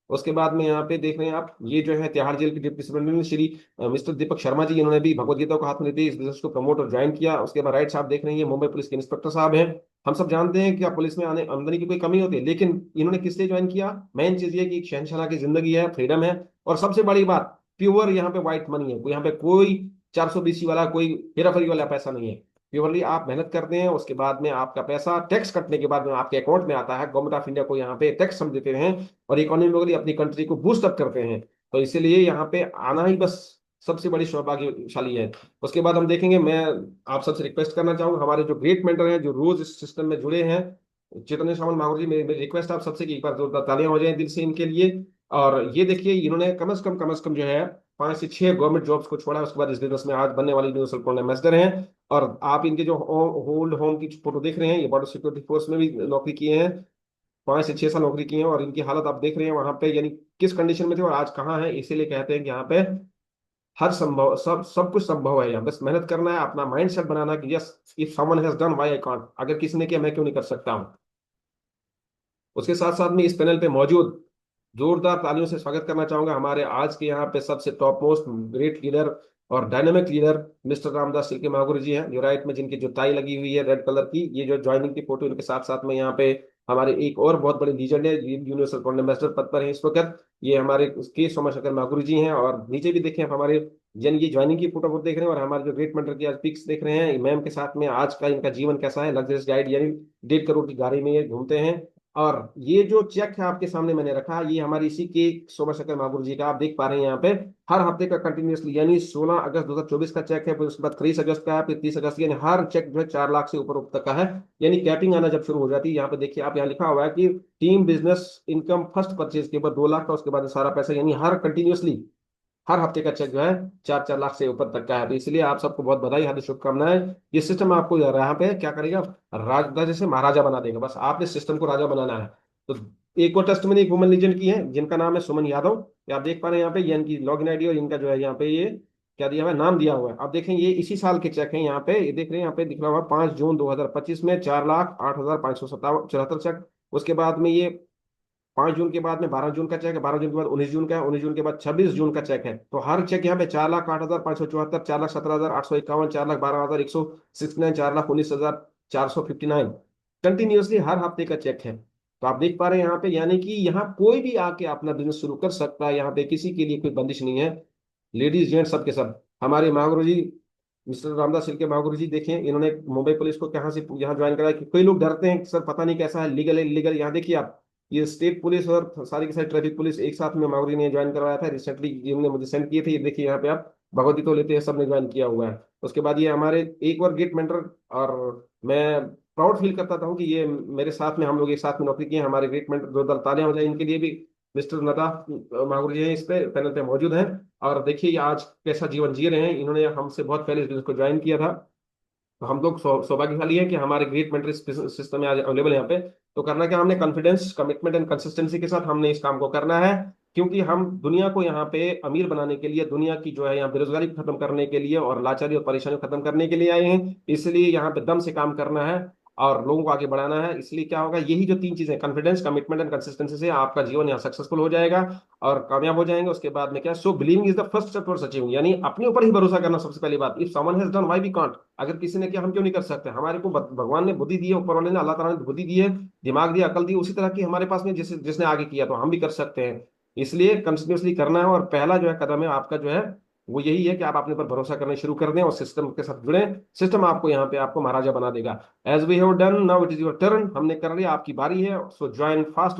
उसके बाद में यहाँ पे देख रहे हैं आप, ये जो है तिहाड़ जेल के deputy superintendent Shri mister Deepak Sharma ji, इन्होंने भी भगवत गीता को हाथ में लेते इस बिजनेस को प्रमोट और ज्वाइन किया। उसके बाद राइट साहब देख रहे हैं, ये मुंबई पुलिस के इंस्पेक्टर साहब हैं। हम सब जानते हैं कि आप पुलिस में आने आमदनी की कोई कमी होती है, लेकिन इन्होंने किस लिए ज्वाइन किया? मेन चीज ये कि एक शहनशाह की जिंदगी है, फ्रीडम है, और सबसे बड़ी बात प्योर यहाँ पे व्हाइट मनी है। कोई यहाँ पे कोई 420 वाला कोई हेराफेरी वाला पैसा नहीं है। प्योरली आप मेहनत करते हैं, उसके बाद में आपका पैसा टैक्स कटने के बाद में आपके अकाउंट में आता है। गवर्नमेंट ऑफ इंडिया को यहाँ पे टैक्स हम देते हैं और इकोनॉमिकली अपनी कंट्री को बूस्ट अप करते हैं। तो इसीलिए यहाँ पे आना ही बस सबसे बड़ी सौभाग्यशाली है। उसके बाद हम देखेंगे, मैं आप सबसे रिक्वेस्ट करना चाहूंगा, हमारे जो ग्रेट मेंटर हैं जो रोज इस सिस्टम में जुड़े हैं, चैतन्य श्यामल माहौर जी, मेरी रिक्वेस्ट आप सबसे कि एक बार जोरदार तालियां हो जाएं दिल से इनके लिए। और ये देखिए इन्होंने कम से कम जो है 5 से 6 गवर्नमेंट जॉब्स को छोड़ा, उसके बाद इस बिजनेस में आज बनने वाली यूनिवर्सल कोल एम्बेसडर हैं। और आप इनके जो होल्ड होम की फोटो देख रहे हैं, ये बॉर्डर सिक्योरिटी फोर्स में भी नौकरी किए हैं, 5 से 6 साल नौकरी की है। और इनकी हालत आप देख रहे हैं वहां पे, यानी किस कंडीशन में थे और आज कहाँ है। इसीलिए कहते हैं कि यहाँ पे हर संभव सब कुछ संभव है यहाँ, बस मेहनत करना है, अपना माइंड सेट बनाना कि yes if someone has done why I can't, अगर किसी ने किया मैं क्यों नहीं कर सकता हूँ। उसके साथ साथ में इस पैनल पे मौजूद जोरदार तालियों से स्वागत करना चाहूंगा हमारे आज के यहाँ पे सबसे टॉप मोस्ट ग्रेट लीडर और डायनामिक लीडर मिस्टर रामदास सिल्के महागुरु जी हैं, जो राइट में जिनकी जो टाई लगी हुई है रेड कलर की, ये जो ज्वाइनिंग की फोटो, इनके साथ साथ में यहाँ पे हमारे एक और बहुत बड़े लीजेंड है, यूनिवर्सल कॉन्ड एम्बेसडर पद पर है इस वक्त, ये हमारे के सोमाशंकर महागुरु जी हैं। और नीचे भी देखें आप हमारे जन ये ज्वाइनिंग की फोटो देख रहे हैं, और हमारे जो ग्रेट मेंटर की आज पिक्स देख रहे हैं मैम के साथ में, आज का इनका जीवन कैसा है, लग्जरियस गाइड यानी 1.5 करोड़ की गाड़ी में ये घूमते हैं। और ये जो चेक है आपके सामने मैंने रखा, ये हमारी इसी के सोमाशंकर महागुरु जी का, आप देख पा रहे हैं यहाँ पे हर हफ्ते का कंटिन्यूसली, यानी 16 अगस्त 2024 का चेक है, फिर उसके बाद 23 अगस्त का है, फिर 30 अगस्त, यानी हर चेक जो है 4 लाख से ऊपर तक का है। यानी कैपिंग आना जब शुरू हो जाती है, यहाँ पे देखिए आप, यहाँ लिखा हुआ है कि team business income first purchase के ऊपर 2 लाख का, उसके बाद सारा पैसा, यानी हर कंटिन्यूसली हर हफ्ते का चेक जो है 4-4 लाख से ऊपर तक का है। तो इसलिए आप सबको बहुत बधाई, हार्दिक शुभकामनाएं। ये सिस्टम आपको यहाँ पे क्या करेगा, राजा जैसे महाराजा बना देगा, बस आपने सिस्टम को राजा बनाना है। तो एक और टेस्ट में एक वुमन लीजेंड की है जिनका नाम है सुमन यादव, ये आप देख पा रहे हैं यहाँ पे, ये इनकी लॉग इन आईडी और इनका जो है यहाँ पे ये क्या दिया हुआ है, नाम दिया हुआ है। आप देखें ये इसी साल के चेक है, यहाँ पे ये देख रहे हैं, यहाँ पे दिख रहा हुआ 5 जून 2025 में 4,08,574 चेक। उसके बाद में ये 5 जून के बाद में 12 जून का चेक है, 12 जून के बाद 19 जून का है, 19 जून के बाद 26 जून का चेक है। तो हर चेक यहाँ पे 4,08,574, 4,17,851, 4,12,169, 4,19,459 कंटिन्यूसली हर हफ्ते का चेक है। तो आप देख पा रहे हैं यहाँ पे, यानी कि यहाँ कोई भी आके अपना बिजनेस शुरू कर सकता है, यहाँ पे किसी के लिए कोई बंदिश नहीं है। लेडीज जेंट्स सब के सब हमारे महागुरु जी मिस्टर रामदास सिल्के महागुरु जी देखें, इन्होंने मुंबई पुलिस को कहाँ से यहाँ ज्वाइन करा कि कई लोग डरते हैं कि सर पता नहीं कैसा है, लीगल है इलीगल। यहाँ देखिए आप, ये स्टेट पुलिस और सारी की सारी ट्रैफिक पुलिस एक साथ में महागुरु जी ने ज्वाइन करवाया था रिसेंटली, जिन्होंने मुझे सेंड किए थे। ये देखिए यहाँ पे आप भगवती तो लेते हैं, सबने ज्वाइन किया हुआ है। उसके बाद ये हमारे एक और गेट मेंटर, और मैं प्राउड फील करता था कि ये मेरे साथ में, हम लोग एक साथ में नौकरी किए हैं, हमारे ग्रेट मेंटर, जोरदार तालियां हो जाए इनके लिए भी। मिस्टर नता मागुर जी हैं, इस पे पैनल पे मौजूद हैं। और देखिए ये आज कैसा जीवन जी रहे हैं, इन्होंने हमसे बहुत पहले इस बिजनेस को ज्वाइन किया था। तो हम लोग सौभाग्यशाली है कि हमारे ग्रेट मेंटर सिस्टम में आज अवेलेबल है यहाँ पे। तो करना क्या, हमने कॉन्फिडेंस, कमिटमेंट एंड कंसिस्टेंसी के साथ हमने इस काम को करना है। क्योंकि हम दुनिया को यहाँ पे अमीर बनाने के लिए, दुनिया की जो है यहाँ बेरोजगारी को खत्म करने के लिए और लाचारी और परेशानी को खत्म करने के लिए आए हैं। इसलिए यहाँ पे दम से काम करना है और लोगों को आगे बढ़ाना है। इसलिए क्या होगा, यही जो तीन चीजें, कॉन्फिडेंस, कमिटमेंट एंड कंसिस्टेंसी से आपका जीवन यहाँ सक्सेसफुल हो जाएगा और कामयाब हो जाएंगे। उसके बाद में क्या, so believing is the first step towards achieving, यानी अपने ऊपर ही भरोसा करना सबसे पहली बात। If someone has done why we can't, अगर किसी ने किया हम क्यों नहीं कर सकते। हमारे को भगवान ने बुद्धि दी है, ऊपर वाले ने, अल्लाह ताला ने बुद्धि दी है, दिमाग दिया, अकल दी, उसी तरह की हमारे पास में जिस जिसने आगे किया तो हम भी कर सकते हैं। इसलिए कंटिन्यूसली करना है। और पहला जो है कदम है आपका जो है वो यही है कि आप अपने पर भरोसा करना शुरू कर दें और सिस्टम के साथ जुड़ें। सिस्टम आपको यहाँ पे आपको महाराजा बना देगा। As we have done, now it is your turn, हमने कर लिया, आपकी बारी है। So join fast.